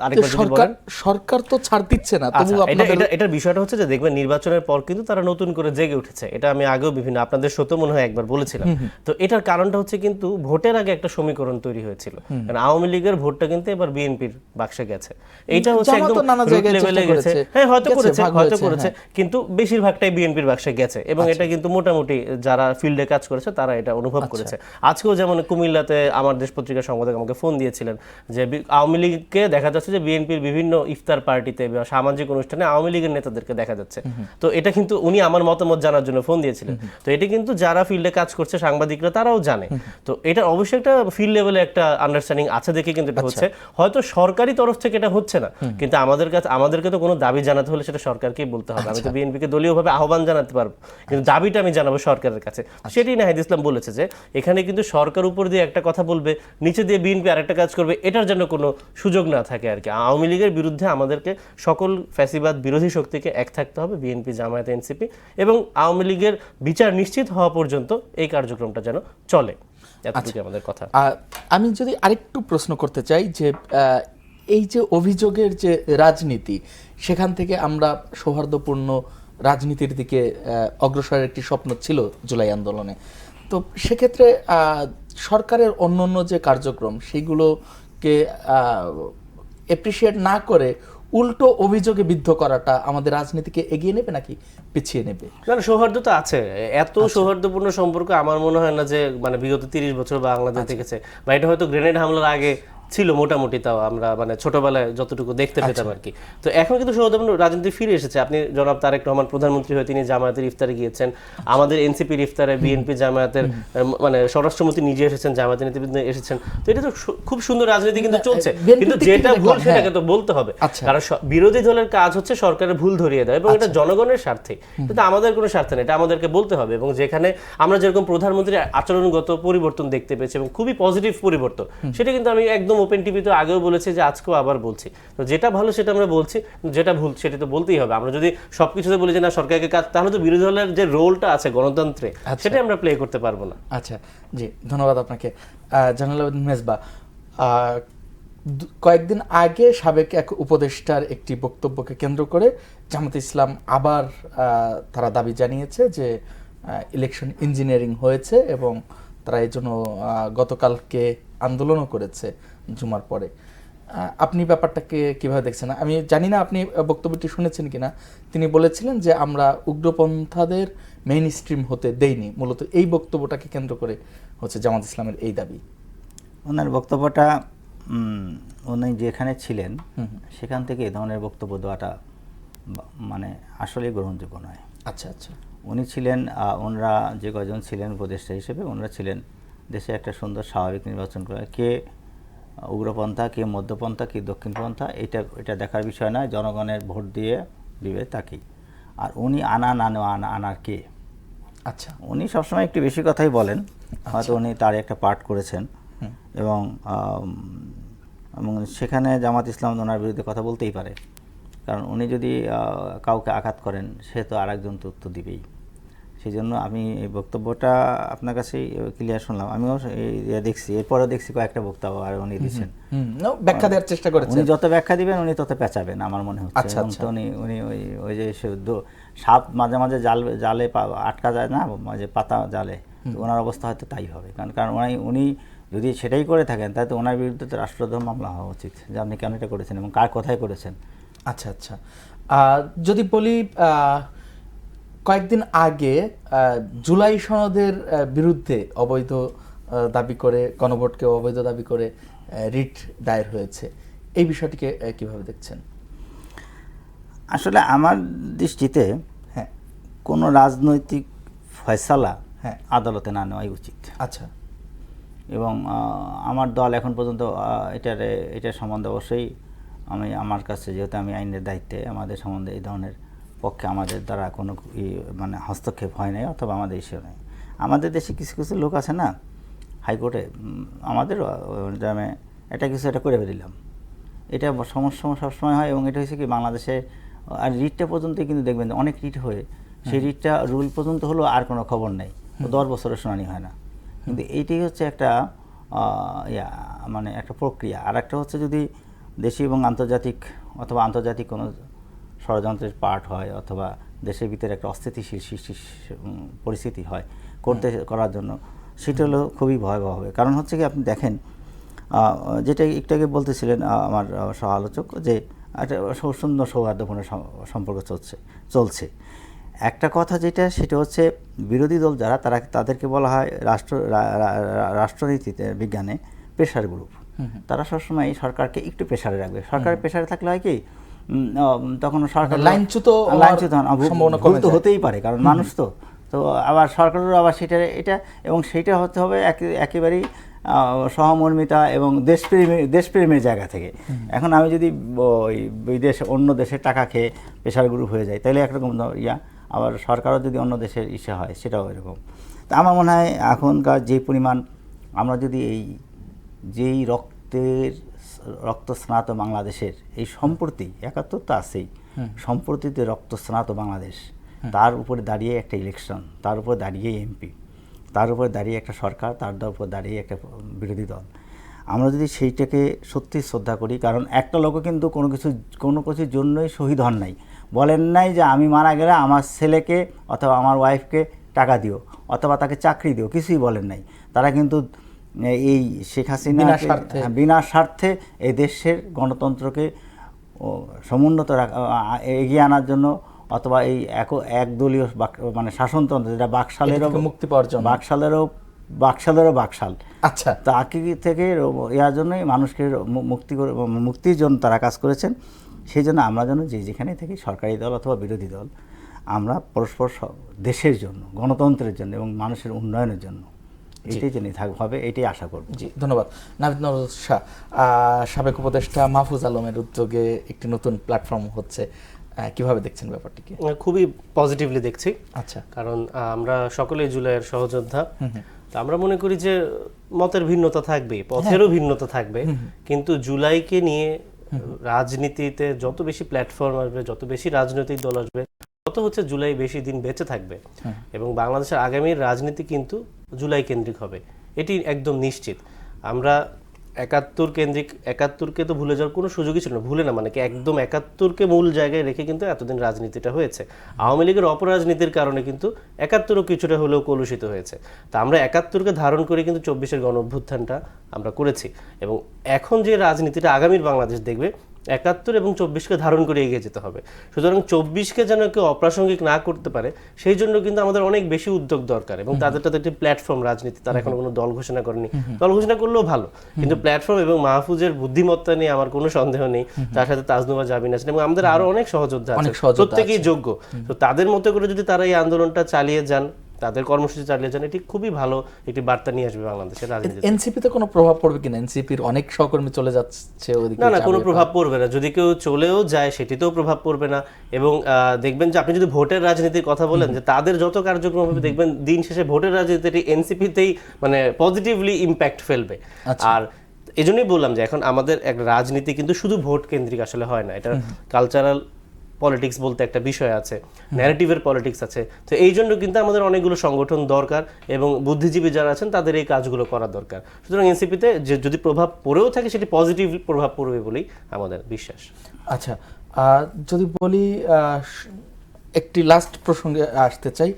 আরেকবার যদি সরকার বলেন। সরকার তো ছাড় দিচ্ছে না, আচ্ছা, তবু আপনাদের এটার বিষয়টা হচ্ছে যে দেখবেন নির্বাচনের পর কিন্তু তারা নতুন করে জেগে উঠেছে। এটা আমি আগেও বিভিন্ন আপনাদের সত্য মনে হয় একবার বলেছিলাম। তো এটার কারণটা হচ্ছে কিন্তু ভোটের আগে একটা সমীকরণ তৈরি হয়েছিল, কারণ আওয়ামী লীগের ভোটটা কিন্তু এবার বিএনপির বাক্সে গেছে। এইটা হচ্ছে জামাত একদম তো নানা রুট জায়গায় লেভেলে চেষ্টা গেছে। করেছে। হ্যাঁ, হয়তো গেছে, করেছে, ভাগ হয়তো হয়েছে, করেছে, কিন্তু বেশিরভাগটাই বিএনপির বাক্সে গেছে। এবং এটা কিন্তু মোটামুটি যারা ফিল্ডে কাজ করেছে তারা এটা অনুভব করেছে। আজকেও যেমন কুমিল্লাতে আমার দেশ পত্রিকার সম্পাদক আমাকে ফোন দিয়েছিলেন যে আওয়ামী লীগকে দেখা যাচ্ছে যে বিএনপির বিভিন্ন ইফতার পার্টিতে বা সামাজিক অনুষ্ঠানে আওয়ামী লীগের নেতাদেরকে দেখা যাচ্ছে। তো এটা কিন্তু উনি আমার মতামত জানার জন্য ফোন দিয়েছিলেন। তো এটা কিন্তু যারা ফিল্ডে কাজ করছে, সাংবাদিকরা, তারাও জানে। তো এটা অবশ্যই একটা ফিল্ড লেভেলে একটা আন্ডারস্ট্যান্ডিং আছে দেখে কিন্তু এটা হচ্ছে। হয়তো সরকারি তরফ থেকে এটা হচ্ছে না, কিন্তু আমাদেরকে তো কোনো দাবি জানাতে হলে সেটা সরকারকেই বলতে হবে। আমি তো বিএনপিকে দলীয়ভাবে আহ্বান জানাতে পারবো, কিন্তু দাবিটা আমি জানাবো সরকারের কাছে। সেটাই নাহিদ ইসলাম বলেছে যে এখানে কিন্তু সরকার উপর দিয়ে একটা কথা বলবে, নিচে দিয়ে বিএনপি আরেকটা কাজ করবে, এটার জন্য কোনো সুযোগ না থাকে আর কি। আওয়ামী লীগের বিরুদ্ধে আমাদেরকে সকল ফ্যাসিবাদ বিরোধী শক্তিকে এক থাকতে হবে, বিএনপি, জামায়াত, এনসিপি, এবং আওয়ামী লীগের বিচার নিশ্চিত হওয়া পর্যন্ত এই কার্যক্রমটা যেন চলে। এতটুকু আমাদের কথা। আমি যদি আরেকটু প্রশ্ন করতে চাই যে এই যে অভিযোগের যে রাজনীতি, সেখান থেকে আমরা সৌহার্দ্যপূর্ণ রাজনীতির দিকে অগ্রসরের একটি স্বপ্ন ছিল জুলাই আন্দোলনে। তো সেক্ষেত্রে সরকারের অন্যান্য যে কার্যক্রম সেগুলোকে এপ্রিসিয়েট না করে উল্টো অভিযোগে বিদ্ধ করাটা আমাদের রাজনীতিকে এগিয়ে নেবে নাকি পিছিয়ে নেবে? না, সৌহার্দ্য তো আছে। এত সৌহার্দ্যপূর্ণ সম্পর্ক আমার মনে হয় না যে মানে বিগত 30 বছর বাংলাদেশ দেখেছে, বা এটা হয়তো গ্রেনেড হামলার আগে ছিল মোটামুটি, তাও আমরা মানে ছোটবেলায় যতটুকু দেখতে পেতাম আর কি। তো এখন কিন্তু সৌহার্দ্যপূর্ণ রাজনীতি ফিরে এসেছে। আপনি জনাব তারেক রহমান প্রধানমন্ত্রী হয়ে তিনি জামায়াতের ইফতারে গিয়েছেন, আমাদের এনসিপির ইফতারে বিএনপি জামায়াতের মানে স্বরাষ্ট্রমন্ত্রী নিজে এসেছেন, জামায়াতের নেতৃবৃন্দ এসেছেন। তো এটা তো খুব সুন্দর রাজনীতি কিন্তু চলছে, কিন্তু যেটা ভুল সেটাকে তো বলতে হবে। কারণ বিরোধী দলের কাজ হচ্ছে সরকারের ভুল ধরিয়ে দেয়, এবং এটা জনগণের স্বার্থে, কিন্তু আমাদের কোনো স্বার্থে নেই, এটা আমাদেরকে বলতে হবে। এবং যেখানে আমরা যেরকম প্রধানমন্ত্রীর আচরণগত পরিবর্তন দেখতে পেয়েছি এবং খুবই পজিটিভ পরিবর্তন, সেটা কিন্তু আমি একদম ওপেন টিভিতে আগেও বলেছি, যে আজকেও আবার বলছি। তো যেটা ভালো সেটা আমরা বলছি, যেটা ভুল সেটা তো বলতেই হবে। আমরা যদি সবকিছুতে বলি যে না সরকারকে কাজ, তাহলে তো বিরোধী দলের যে রোলটা আছে গণতন্ত্রে, সেটা আমরা প্লে করতে পারবো না। আচ্ছা, জি, ধন্যবাদ আপনাকে। জানাল আবেদিন মেজবা, কয়েকদিন আগে সাবেক এক উপদেষ্টার একটি বক্তব্যকে কেন্দ্র করে জামাতে ইসলাম আবার তারা দাবি জানিয়েছে যে ইলেকশন ইঞ্জিনিয়ারিং হয়েছে, এবং তারা এই জন্য গতকালকে আন্দোলনও করেছে জুমার পরে। আপনি ব্যাপারটাকে কিভাবে দেখছেন? আমি জানি না আপনি বক্তব্যটি শুনেছেন কিনা। তিনি বলেছিলেন যে আমরা উগ্রপন্থাদের মেইন স্ট্রিম হতে দেইনি। মূলত এই বক্তব্যটাকে কেন্দ্র করে হচ্ছে জামাত ইসলামের এই দাবি। ওনার বক্তব্যটা উনি যেখানে ছিলেন সেখান থেকে এই ধরনের বক্তব্য দেওয়াটা মানে আসলেই গ্রহণযোগ্য নয়। আচ্ছা আচ্ছা। উনি ছিলেন, ওনারা যে কয়জন ছিলেন উপদেষ্টা হিসেবে, ওনারা ছিলেন দেশে একটা সুন্দর স্বাভাবিক নির্বাচন করে। কে উগ্রপন্থা, কে মধ্যপন্থা, কে দক্ষিণপন্থা, এটা দেখার বিষয় নয়। জনগণের ভোট দিয়ে দিবে তাকেই। আর উনি আনার কে? আচ্ছা, উনি সবসময় একটু বেশি কথাই বলেন, হয়তো উনি তার একটা পার্ট করেছেন, এবং সেখানে জামাত ইসলাম ওনার বিরুদ্ধে কথা বলতেই পারে, কারণ উনি যদি কাউকে আঘাত করেন সে তো আরেকজন তো উত্তর দিবেই। সেই জন্য আমি এই বক্তব্যটা আপনার কাছেই ক্লিয়ার শুনলাম। আমিও দেখছি, এরপরেও দেখছি কয়েকটা বক্তব্য আর উনি দিচ্ছেন, ব্যাখ্যা দেওয়ার চেষ্টা করেছেন। উনি যত ব্যাখ্যা দিবেন উনি তত পেঁচাবেন আমার মনে হচ্ছে। আচ্ছা আচ্ছা। উনি ওই যে সাপ মাঝে মাঝে জালে আটকা যায় না, মাঝে পাতা জালে, ওনার অবস্থা হয়তো তাই হবে। কারণ উনি যদি সেটাই করে থাকেন তাহলে তো ওনার বিরুদ্ধে তো রাষ্ট্রদ্রোহ মামলা হওয়া উচিত, যে আপনি কেন এটা করেছেন এবং কার কথাই করেছেন। আচ্ছা আচ্ছা। যদি বলি কয়েকদিন আগে জুলাই সনদের বিরুদ্ধে অবৈধ দাবি করে, গণভোটকে অবৈধ দাবি করে রিট দায়ের হয়েছে, এই বিষয়টিকে কিভাবে দেখছেন? আসলে আমার দৃষ্টিতে হ্যাঁ, কোনো রাজনৈতিক ফয়সালা হ্যাঁ, আদালতে না নেওয়াই উচিত। আচ্ছা, এবং আমার দল এখন পর্যন্ত এটার সম্বন্ধে অবশ্যই আমার কাছে, যেহেতু আমি আইনের দায়িত্বে, আমাদের সম্বন্ধে এই ধরনের পক্ষে আমাদের দ্বারা কোনো মানে হস্তক্ষেপ হয় নাই, অথবা আমাদের ইস্যু নেই। আমাদের দেশে কিছু কিছু লোক আছে না, হাইকোর্টে আমাদের গ্রামে এটা কিছু এটা করে দিলাম, এটা সমস্যা সবসময় হয়। এবং এটা হচ্ছে কি, বাংলাদেশে আর রিটটা পর্যন্তই কিন্তু দেখবেন অনেক রিট হয়ে সেই রিটটা রুল পর্যন্ত হলো, আর কোনো খবর নেই, 10 বছরের শুনানি হয় না। কিন্তু এইটাই হচ্ছে একটা মানে একটা প্রক্রিয়া। আর একটা হচ্ছে যদি দেশি এবং আন্তর্জাতিক অথবা আন্তর্জাতিক কোনো ষড়যন্ত্রের পার্ট হয়, অথবা দেশের ভিতরে একটা অস্থিতিশীল পরিস্থিতি হয় করার জন্য, সেটা হলো খুবই ভয়াবহ হবে। কারণ হচ্ছে কি, আপনি দেখেন যেটা একটু আগে বলতেছিলেন আমার সহ আলোচক, যে একটা সুন্দর সৌহার্দ্যপূর্ণ সম্পর্ক চলছে। একটা কথা যেটা, সেটা হচ্ছে বিরোধী দল যারা, তাদেরকে বলা হয় রাষ্ট্রনীতিতে বিজ্ঞানে প্রেশার গ্রুপ। তারা সবসময় সরকারকে একটু প্রেশারে রাখবে। সরকারের প্রেশারে থাকলে হয় কি, তখন সরকার লাইনচ্যুত হতেই পারে, কারণ মানুষ তো আবার সরকারেরও আবার এটা এবং সেইটা হতে হবে একেবারেই সহমর্মিতা এবং দেশপ্রেমের জায়গা থেকে। এখন আমি যদি অন্য দেশের টাকা খেয়ে প্রেশার গ্রুপ হয়ে যাই, তাহলে একরকম আবার সরকারও যদি অন্য দেশের ইসে হয়, সেটাও এরকম। তা আমার মনে হয় এখনকার যে পরিমাণ আমরা যদি যেই রক্তস্নাত বাংলাদেশের এই সম্প্রতি 71 তো আছেই, সম্প্রতিতে রক্তস্নাত বাংলাদেশ, তার উপরে দাঁড়িয়ে একটা ইলেকশন, তার উপরে দাঁড়িয়ে এমপি, তার উপরে দাঁড়িয়ে একটা সরকার, তার উপর দাঁড়িয়ে একটা বিরোধী দল, আমরা যদি সেইটাকে সত্যি শ্রদ্ধা করি। কারণ একটা লোকও কিন্তু কোনো কিছুর জন্যই শহীদ হন নাই, বলেন নাই যে আমি মারা গেলে আমার ছেলেকে অথবা আমার ওয়াইফকে টাকা দিও, অথবা তাকে চাকরি দিও, কিছুই বলেন নাই। তারা কিন্তু এই শেখ হাসিনা বিনা স্বার্থে এই দেশের গণতন্ত্রকে সমুন্নত এগিয়ে আনার জন্য, অথবা এই একদলীয় মানে শাসনতন্ত্র, যেটা মুক্তি পাওয়ার জন্য, বাকশালেরও বাকশাল, আচ্ছা, তাকে থেকে ইয়ার জন্যই মানুষকে মুক্তির জন্য তারা কাজ করেছেন। সেই জন্য আমরা যেন যেখানে থেকে, সরকারি দল অথবা বিরোধী দল, আমরা পরস্পর দেশের জন্য, গণতন্ত্রের জন্য এবং মানুষের উন্নয়নের জন্য এটাই জন্য হবে, এটাই আশা করব। জি, ধন্যবাদ। নাভিদ নওরোজ শাহ, সাবেক উপদেষ্টা মাহফুজ আলমের উদ্যোগে একটি নতুন প্ল্যাটফর্ম হচ্ছে, কিভাবে দেখছেন ব্যাপারটিকে? খুবই পজিটিভলি দেখছি। আচ্ছা, কারণ আমরা সকলেই জুলাইয়ের সহযোদ্ধা। তো আমরা মনে করি যে মতের ভিন্নতা থাকবে, পথেরও ভিন্নতা থাকবে, কিন্তু জুলাইকে নিয়ে রাজনীতিতে যত বেশি প্ল্যাটফর্ম আসবে, যত বেশি রাজনৈতিক দল আসবে, তত হচ্ছে জুলাই বেশি দিন বেঁচে থাকবে। এবং বাংলাদেশের আগামীর রাজনীতি কিন্তু জুলাই কেন্দ্রিক হবে, এটি একদম নিশ্চিত। আমরা 71 কেন্দ্রিক, 71কে তো ভুলে যাওয়ার কোনো সুযোগই ছিল না, ভুলে না মানে কি, একদম 71কে মূল জায়গায় রেখে কিন্তু এতদিন রাজনীতিটা হয়েছে। আওয়ামী লীগের অপরাজনীতির কারণে কিন্তু 71ও কিছুটা হলেও কলুষিত হয়েছে। তা আমরা 71কে ধারণ করে কিন্তু 24-এর গণ অভ্যুত্থানটা আমরা করেছি। এবং এখন যে রাজনীতিটা আগামীর বাংলাদেশ দেখবে, 71 এবং 24কে ধারণ করে এগিয়ে যেতে হবে। সুতরাং 24কে যেন কেউ অপ্রাসঙ্গিক না করতে পারে, সেই জন্য কিন্তু আমাদের অনেক বেশি উদ্যোগ দরকার। এবং তাদের একটি প্ল্যাটফর্ম রাজনীতি, তারা এখনো কোনো দল ঘোষণা করেনি, দল ঘোষণা করলেও ভালো, কিন্তু প্ল্যাটফর্ম এবং মাহফুজের বুদ্ধিমত্তা নিয়ে আমার কোনো সন্দেহ নেই। তার সাথে তাজনুবা জাবিন আছেন এবং আমাদের আরো অনেক সহযোদ্ধা আছে, প্রত্যেকেই যোগ্য। তো তাদের মতো করে যদি তারা এই আন্দোলনটা চালিয়ে যান, তাদের কর্মসূচি চালিয়ে যান, এটি খুবই ভালো একটি বার্তা নিয়ে আসবে বাংলাদেশের রাজনীতিতে। এনসিপিতে কোনো প্রভাব পড়বে কিনা? এনসিপির অনেক সহকর্মী চলে যাচ্ছে ওদিকে। না, কোনো প্রভাব পড়বে না। যদি কেউ চলেও যায়, সেটিতেও প্রভাব পড়বে না। এবং দেখবেন যে আপনি যদি ভোটের রাজনীতির কথা বলেন, যে তাদের যত কার্যক্রম হবে, দেখবেন দিন শেষে ভোটের রাজনীতিটি এনসিপিতেই মানে পজিটিভলি ইম্প্যাক্ট ফেলবে। আর এজন্যই বললাম যে এখন আমাদের এক রাজনীতি কিন্তু শুধু ভোট কেন্দ্রিক আসলে হয় না, এটা কালচারাল পলিটিক্স বলতে একটা বিষয় আছে, ন্যারেটিভের পলিটিক্স আছে। তো এই জন্য কিন্তু আমাদের অনেকগুলো সংগঠন দরকার এবং বুদ্ধিজীবী যারা আছেন তাদের এই কাজগুলো করা দরকার। সুতরাং এনসিপিতে যদি প্রভাব পড়েও থাকে, সেটি পজিটিভ প্রভাব পড়বে বলেই আমাদের বিশ্বাস। আচ্ছা, যদি বলি একটি লাস্ট প্রসঙ্গে আসতে চাই,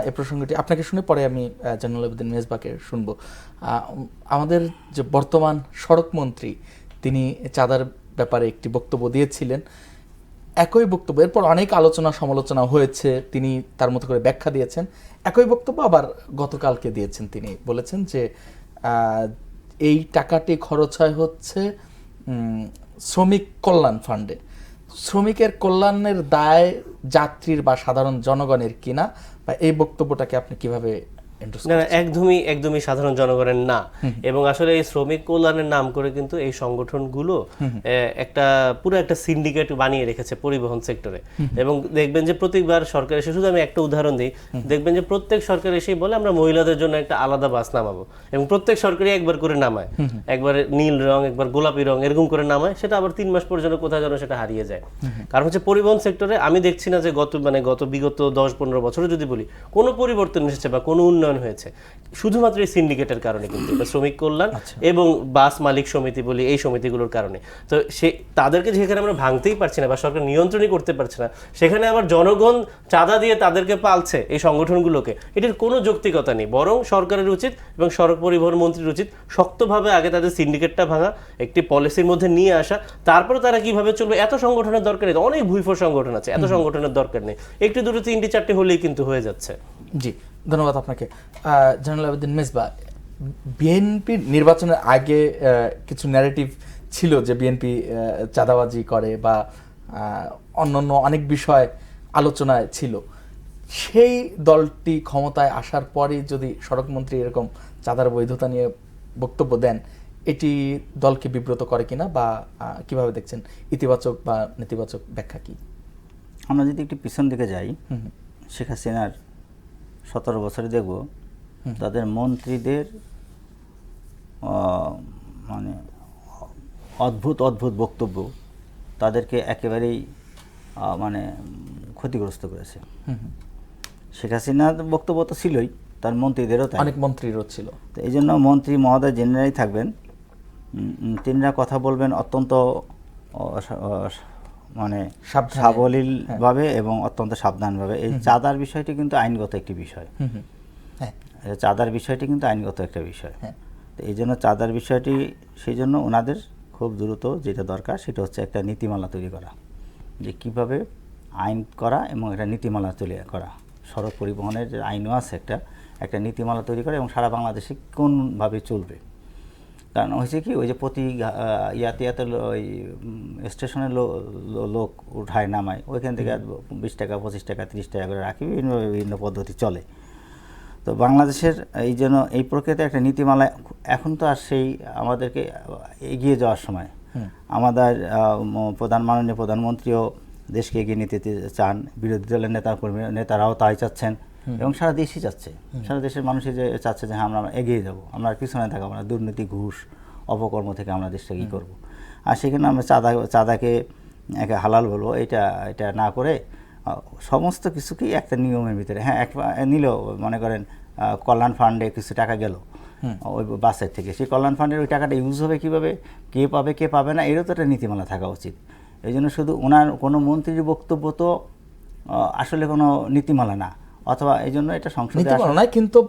এই প্রসঙ্গটি আপনাকে শুনে পরে আমি জয়নুল আবেদিন মেজবাকে শুনবো। আমাদের যে বর্তমান সড়ক মন্ত্রী, তিনি চাঁদার ব্যাপারে একটি বক্তব্য দিয়েছিলেন। একই বক্তব্য, এরপর অনেক আলোচনা সমালোচনা হয়েছে, তিনি তার মতো করে ব্যাখ্যা দিয়েছেন। একই বক্তব্য আবার গতকালকে দিয়েছেন, তিনি বলেছেন যে এই টাকাটি খরচ হয় হচ্ছে শ্রমিক কল্যাণ ফান্ডে। শ্রমিকের কল্যাণের দায় যাত্রীর বা সাধারণ জনগণের কিনা, বা এই বক্তব্যটাকে আপনি কিভাবে endorse না, করছেন? একদমই সাধারণ জনগণের না। এবং আসলে এই শ্রমিক কল্যাণের নাম করে কিন্তু এই সংগঠনগুলো পুরো একটা সিন্ডিকেট বানিয়ে রেখেছে পরিবহন সেক্টরে। এবং দেখবেন যে প্রত্যেকবার সরকার এসে, শুধু আমি একটা উদাহরণ দিই, দেখবেন যে প্রত্যেক সরকার এসেই বলে আমরা মহিলাদের জন্য একটা আলাদা বাস নামাবো, এবং প্রত্যেক সরকারই একবার করে নামায়, একবার নীল রং, একবার গোলাপি রং, এরকম করে নামায়, সেটা আবার 3 মাস পর্যন্ত কোথায় যেন সেটা হারিয়ে যায়। কারণ হচ্ছে পরিবহন সেক্টরে আমি দেখছি না যে বিগত 10-15 বছরে যদি বলি কোনো পরিবর্তন এসেছে বা কোনো উন্নয়ন হয়েছে, শুধুমাত্র এই সিন্ডিকেটের কারণে কিন্তু, শ্রমিক কল্যাণ এবং বাস মালিক সমিতি বলি, এই সমিতিগুলোর কারণে। তো তাদেরকে যেখানে আমরা ভাঙতেই পারছি না বা সরকার নিয়ন্ত্রণই করতে পারছে না, সেখানে আবার জনগণ চাঁদা দিয়ে তাদেরকে পালছে এই সংগঠনগুলোকে। এটির কোনো যৌক্তিকতা নেই। বরং সরকারের উচিত এবং সড়ক পরিবহন মন্ত্রীর উচিত শক্তভাবে আগে তাদের সিন্ডিকেটটা ভাঙা, একটি পলিসির মধ্যে নিয়ে আসা, তারপরে তারা কিভাবে চলবে। এত সংগঠনের দরকার নেই, অনেক ভুইফোর সংগঠন আছে, এত সংগঠনের দরকার নেই। একটি, দুটো, 3টি, 4টি হলেই কিন্তু হয়ে যাচ্ছে। জি, ধন্যবাদ আপনাকে। জয়নুল আবেদিন মেজবা, বিএনপির নির্বাচনের আগে কিছু ন্যারেটিভ ছিল যে বিএনপি চাঁদাবাজি করে বা অন্যান্য অনেক বিষয় আলোচনায় ছিল। সেই দলটি ক্ষমতায় আসার পরই যদি সড়কমন্ত্রী এরকম চাঁদার বৈধতা নিয়ে বক্তব্য দেন, এটি দলকে বিব্রত করে কিনা, বা কিভাবে দেখছেন? ইতিবাচক বা নেতিবাচক ব্যাখ্যা কি? আমরা যদি একটু পিছন দিকে যাই, শেখ হাসিনার 17 বছরে দেখব তাদের মন্ত্রীদের মানে অদ্ভুত বক্তব্য তাদেরকে একেবারেই মানে ক্ষতিগ্রস্ত করেছে। শেখ হাসিনার বক্তব্য তো ছিলই, তার মন্ত্রীদেরও তাই, অনেক মন্ত্রীরও ছিল। তো এই জন্য মন্ত্রী মহোদয় জেনারেই থাকবেন, তিনিরা কথা বলবেন অত্যন্ত মানে সাবলীলভাবে এবং অত্যন্ত সাবধানভাবে। এই চাঁদার বিষয়টি কিন্তু আইনগত একটি বিষয়, চাঁদার বিষয়টি কিন্তু আইনগত একটা বিষয়। তো এই জন্য চাঁদার বিষয়টি, সেই জন্য ওনাদের খুব দ্রুত যেটা দরকার সেটা হচ্ছে একটা নীতিমালা তৈরি করা, যে কিভাবে আইন করা এবং একটা নীতিমালা তৈরি করা। সড়ক পরিবহনের যে আইনও আছে একটা নীতিমালা তৈরি করা, এবং সারা বাংলাদেশে কোনভাবে চলবে। কারণ হয়েছে কি, ওই যে প্রতি ইয়াতে ওই স্টেশনের লোক উঠায় নামায়, ওইখান থেকে 20 টাকা 25 টাকা 30 টাকা করে রাখি, বিভিন্ন পদ্ধতি চলে। তো বাংলাদেশের এই জন্য এই প্রক্রিয়াতে একটা নীতিমালা এখন তো আর সেই আমাদেরকে এগিয়ে যাওয়ার সময়, আমাদের মাননীয় প্রধানমন্ত্রীও দেশকে এগিয়ে নিতে চান, বিরোধী দলের নেতারাও তাই চাচ্ছেন, এবং সারা দেশই চাচ্ছে, সারা দেশের মানুষই যে চাচ্ছে যে হ্যাঁ আমরা এগিয়ে যাব, আমরা পিছনে থাকবো না, দুর্নীতি ঘুষ অপকর্ম থেকে আমরা দেশটাকে কী করবো। আর সেখানে আমরা চাঁদাকে একে হালাল বলবো, এটা না করে সমস্ত কিছুকেই একটা নিয়মের ভিতরে, হ্যাঁ নিল, মনে করেন কল্যাণ ফান্ডে কিছু টাকা গেল ওই বাসের থেকে, সেই কল্যাণ ফান্ডের ওই টাকাটা ইউজ হবে কীভাবে, কে পাবে কে পাবে না, এরও তো একটা নীতিমালা থাকা উচিত। এই জন্য শুধু ওনার কোনো মন্ত্রীর বক্তব্য তো আসলে কোনো নীতিমালা না, অথবা এই জন্য এটা সংসদে নয়। কিন্তু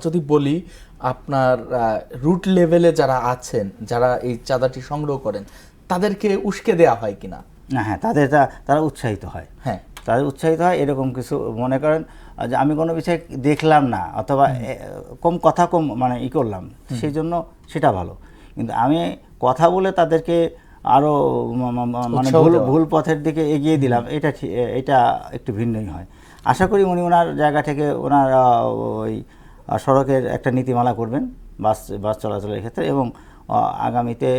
যদি বলি, আপনার রুট লেভেলে যারা আছেন, যারা এই চাঁদাটি সংগ্রহ করেন, তাদেরকে উস্কে দেওয়া হয় কিনা? না, হ্যাঁ, তারা উৎসাহিত হয়, হ্যাঁ তাদের উৎসাহিত হয়। এরকম কিছু মনে করেন যে আমি কোনো বিষয় দেখলাম না, অথবা কথা কম মানে করলাম, সেই জন্য সেটা ভালো। কিন্তু আমি কথা বলে তাদেরকে আরও মানে ভুল পথের দিকে এগিয়ে দিলাম, এটা একটু ভিন্নই হয়। আশা করি উনি ওনার জায়গা থেকে ওনার ওই সড়কের একটা নীতিমালা করবেন বাস চলাচলের ক্ষেত্রে, এবং আগামীতে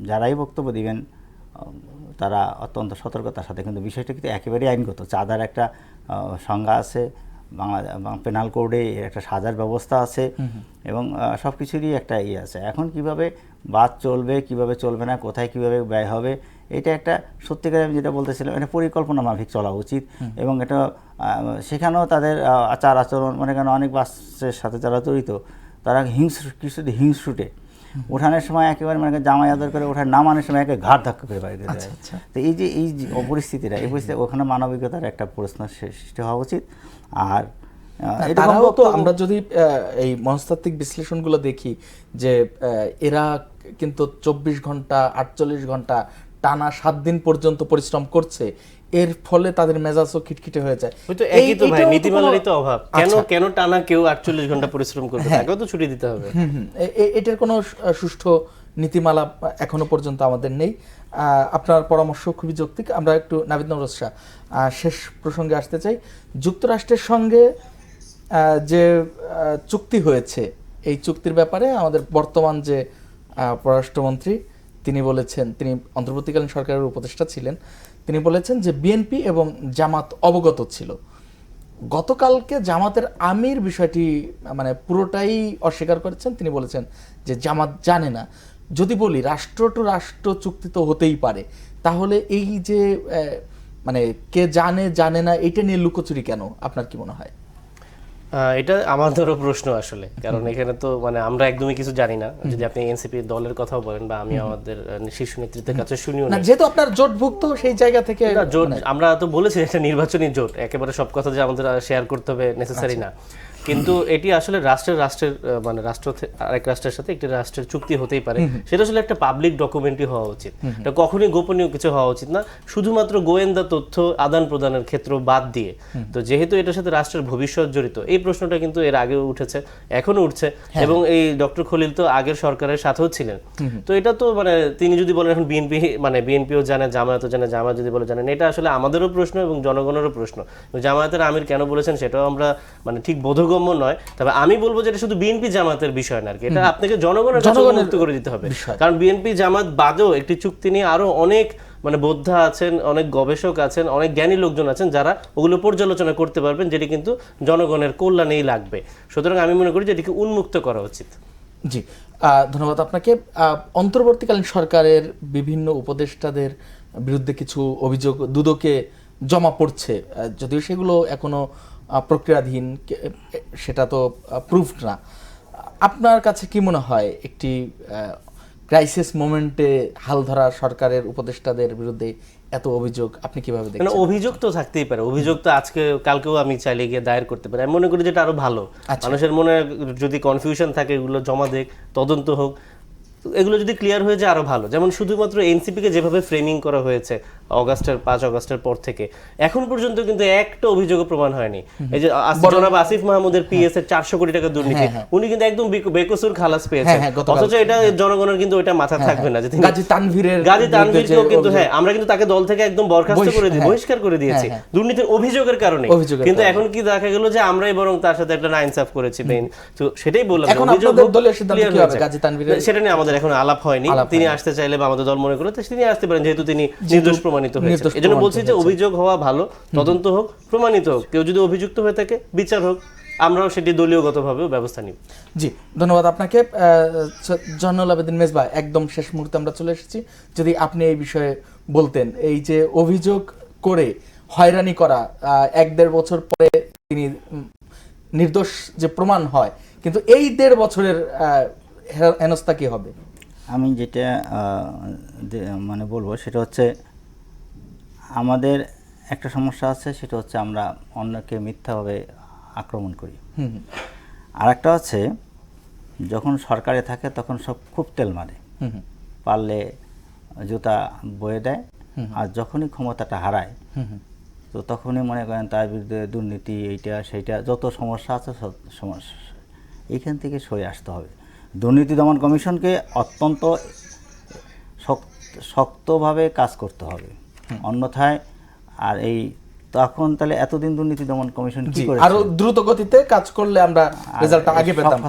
যারাই বক্তব্য দিবেন তারা অত্যন্ত সতর্কতার সাথে, কিন্তু বিষয়টা কিন্তু একেবারেই আইনগত। চাঁদার একটা সংজ্ঞা আছে, পেনাল কোডে একটা সাজার ব্যবস্থা আছে, এবং সব কিছুরই একটা আছে। এখন কিভাবে বাস চলবে, কিভাবে চলবে না, কোথায় কিভাবে ব্যয় হবে, এটা একটা সত্যিকার আমি যেটা বলতেছিলাম, এটা পরিকল্পনা মাফিক চলা উচিত। এবং এটা সেখানেও তাদের আচার আচরণ, মানে কেন অনেক বাসের সাথে যারা জড়িত তারা হিংস্রুটে ওঠানোর সময় একেবারে মানে জামাই আদর করে ওঠার নামানোর সময় একে ঘাট ধাক্কা করে বাইরে দেয়। তো এই যে পরিস্থিতিটা, এই পরিস্থিতি ওখানে মানবিকতার একটা প্রশ্ন সৃষ্টি হওয়া উচিত। আর এটাও তো আমরা যদি এই মনস্তাত্ত্বিক বিশ্লেষণগুলো দেখি, যে এরা কিন্তু 24 ঘন্টা 48 ঘন্টা টানা 7 দিন পর্যন্ত পরিশ্রম করছে, এর ফলে তাদের মেজাজও খিটখিটে হয়ে যায়। ওই তো একই তো ভাই, এইটাও তো নীতিমালারই তো কোনো- অভাব। আচ্ছা। কেন টানা কেউ 48 ঘন্টা পরিশ্রম করবে, তাকেও তো ছুটি দিতে হবে। এটার কোনো সুষ্ঠু নীতিমালা এখনো পর্যন্ত আমাদের নেই। আপনার পরামর্শ খুবই যৌক্তিক। আমরা একটু নাভিদ নওরোজ শাহ শেষ প্রসঙ্গে আসতে চাই। যুক্তরাষ্ট্রের সঙ্গে যে চুক্তি হয়েছে, এই চুক্তির ব্যাপারে আমাদের বর্তমান যে পররাষ্ট্রমন্ত্রী তিনি বলেছেন, তিনি অন্তর্বর্তীকালীন সরকারের উপদেষ্টা ছিলেন, তিনি বলেছেন যে বিএনপি এবং জামাত অবগত ছিল। গতকালকে জামাতের আমির বিষয়টি মানে পুরোটাই অস্বীকার করেছেন। তিনি বলেছেন যে জামাত জানে না। যদি বলি রাষ্ট্র টু রাষ্ট্র চুক্তি তো হতেই পারে, তাহলে এই যে মানে কে জানে জানে না এটা নিয়ে লুকোচুরি কেন, আপনার কি মনে হয়? এটা আমাদেরও প্রশ্ন আসলে, কারণ এখানে তো মানে আমরা একদমই কিছু জানি না। যদি আপনি এনসিপি দলের কথাও বলেন বা আমি আমাদের শীর্ষ নেতৃত্বের কাছে শুনিও না, না, যেহেতু আপনার জোটভুক্ত সেই জায়গা থেকে না, জোট আমরা তো বলেছি একটা নির্বাচনী জোট, একেবারে সব কথা যে আমাদের শেয়ার করতে হবে নেসেসারি না। কিন্তু এটি আসলে রাষ্ট্রের মানে আরেক রাষ্ট্রের সাথে একটি রাষ্ট্রের চুক্তি হতেই পারে, সেটা আসলে একটা পাবলিক ডকুমেন্টই হওয়া উচিত। এটা কখনোই গোপনীয় কিছু হওয়া উচিত না, শুধুমাত্র গোয়েন্দা তথ্য আদান প্রদানের ক্ষেত্র বাদ দিয়ে। তো যেহেতু এটার সাথে রাষ্ট্রের ভবিষ্যৎ জড়িত, এই প্রশ্নটা কিন্তু এর আগেও উঠেছে, এখনো উঠছে, এবং এই ডক্টর খলিল তো আগের সরকারের সাথেও ছিলেন। তো এটা তো মানে তিনি যদি বলেন এখন বিএনপিও জানে, জামায়াতও জানে, জামায়াত যদি বলে জানেন, এটা আসলে আমাদেরও প্রশ্ন এবং জনগণেরও প্রশ্ন। জামায়াতের আমির কেন বলেছেন সেটাও আমরা মানে ঠিক বোধগম্য নয়। তবে আমি বলবো যে এটা শুধু বিএনপি জামাতের বিষয় না আর কি, এটা আপনাকে জনগণের কাছে উন্মুক্ত করে দিতে হবে। কারণ বিএনপি জামাত বাদেও একটি চুক্তি নিয়ে আরো অনেক মানে বোদ্ধা আছেন, অনেক গবেষক আছেন, অনেক জ্ঞানী লোকজন আছেন যারা ওগুলো পর্যালোচনা করতে পারবেন, যেটি কিন্তু জনগণের কল্যাণেই লাগবে। সুতরাং আমি মনে করি যে এটিকে উন্মুক্ত করা উচিত। জি, ধন্যবাদ আপনাকে। অন্তর্বর্তীকালীন সরকারের বিভিন্ন উপদেষ্টাদের বিরুদ্ধে কিছু অভিযোগ দুদকে জমা পড়ছে, যদিও সেগুলো এখনো প্রক্রিয়াধীন, সেটা তো প্রুফড না। আপনার কাছে কি মনে হয় একটি ক্রাইসিস মোমেন্টে হাল ধরা সরকারের উপদেষ্টাদের বিরুদ্ধে এত অভিযোগ আপনি কিভাবে মানে দেখছেন? অভিযোগ তো থাকতেই পারে, অভিযোগ তো আজকে কালকেও আমি চাইলে গিয়ে দায়ের করতে পারি। আমি মনে করি যেটা আরো ভালো, মানুষের মনে যদি কনফিউশন থাকে এগুলো জমা দেখ, তদন্ত হোক, এগুলো যদি ক্লিয়ার হয়ে যায় আরো ভালো। যেমন শুধুমাত্র এনসিপি কে যেভাবে ফ্রেমিং করা হয়েছে 5 অগস্টের পর থেকে এখন পর্যন্ত কিন্তু একটা অভিযোগও প্রমাণ হয়নি। এই যে জনাব আসিফ মাহমুদের পিএস এর 400 কোটি টাকা দুর্নীতি, উনি কিন্তু একদম বেকসুর খালাস পেয়েছেন, অথচ এটা জনগণের কিন্তু ওইটা মাথা থাকবে না যে গাজী তানভীরকেও কিন্তু আমরা কিন্তু তাকে দল থেকে একদম বরখাস্ত করে দিই, বহিষ্কার করে দিয়েছি দুর্নীতির অভিযোগের কারণে। কিন্তু এখন কি দেখা গেল যে আমরাই বরং তার সাথে একটা নাইনসাফ করেছি। তো সেটাই বললাম, অভিযোগ দলের সিদ্ধান্ত কি হবে গাজী তানভীরের, সেটা নিয়ে আমাদের এখন আলাপ হয়নি। তিনি আসতে চাইলে বা আমাদের দল মনে করে তিনি আসতে পারেন, যেহেতু তিনি নির্দোষ প্রমাণিত হয়েছে। এজন্য বলছি যে অভিযোগ হওয়া ভালো, তদন্ত হোক, প্রমাণিত হোক, কেউ যদি অভিযুক্ত হয়ে থাকে বিচার হোক, আমরাও সেটি দলীয়গতভাবেও ব্যবস্থা নিব। জি, ধন্যবাদ আপনাকে। জয়নুল আবেদিন মেজবা, একদম শেষ মুহূর্তে আমরা চলে এসেছি, যদি আপনি এই বিষয়ে বলতেন, এই যে অভিযোগ করে হয়রানি করা, 1-1.5 বছর পরে তিনি নির্দোষ যে প্রমাণ হয়, কিন্তু এই 1.5 বছরের হেনস্থা কি হবে? আমি যেটা মানে বলবো সেটা হচ্ছে আমাদের একটা সমস্যা আছে, সেটা হচ্ছে আমরা অন্যকে মিথ্যাভাবে আক্রমণ করি। আর একটা হচ্ছে যখন সরকারে থাকে তখন সব খুব তেল মারে, পারলে জুতা বয়ে দেয়, আর যখনই ক্ষমতাটা হারায় তো তখনই মনে করেন তার বিরুদ্ধে দুর্নীতি, এইটা সেইটা যত সমস্যা আছে সব সমস্যা, এইখান থেকে সরে আসতে হবে। দুর্নীতি দমন কমিশনকে অত্যন্ত শক্তভাবে কাজ করতে হবে, অন্যথায় আর এই তখন তাহলে এতদিন দুর্নীতি দমন কমিশন কি করেছে, আরো দ্রুত গতিতে কাজ করলে আমরা রেজাল্টটা আগে পেতাম।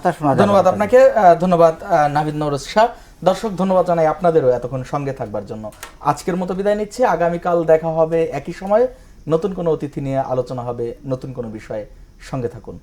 ধন্যবাদ আপনাকে, ধন্যবাদ নাভিদ নওরোজ শাহ। দর্শক, ধন্যবাদ জানাই আপনাদেরও এতক্ষণ সঙ্গে থাকবার জন্য। আজকের মতো বিদায় নিচ্ছি, আগামীকাল দেখা হবে একই সময়ে, নতুন কোনো অতিথি নিয়ে আলোচনা হবে, নতুন কোনো বিষয়ে। সঙ্গে থাকুন।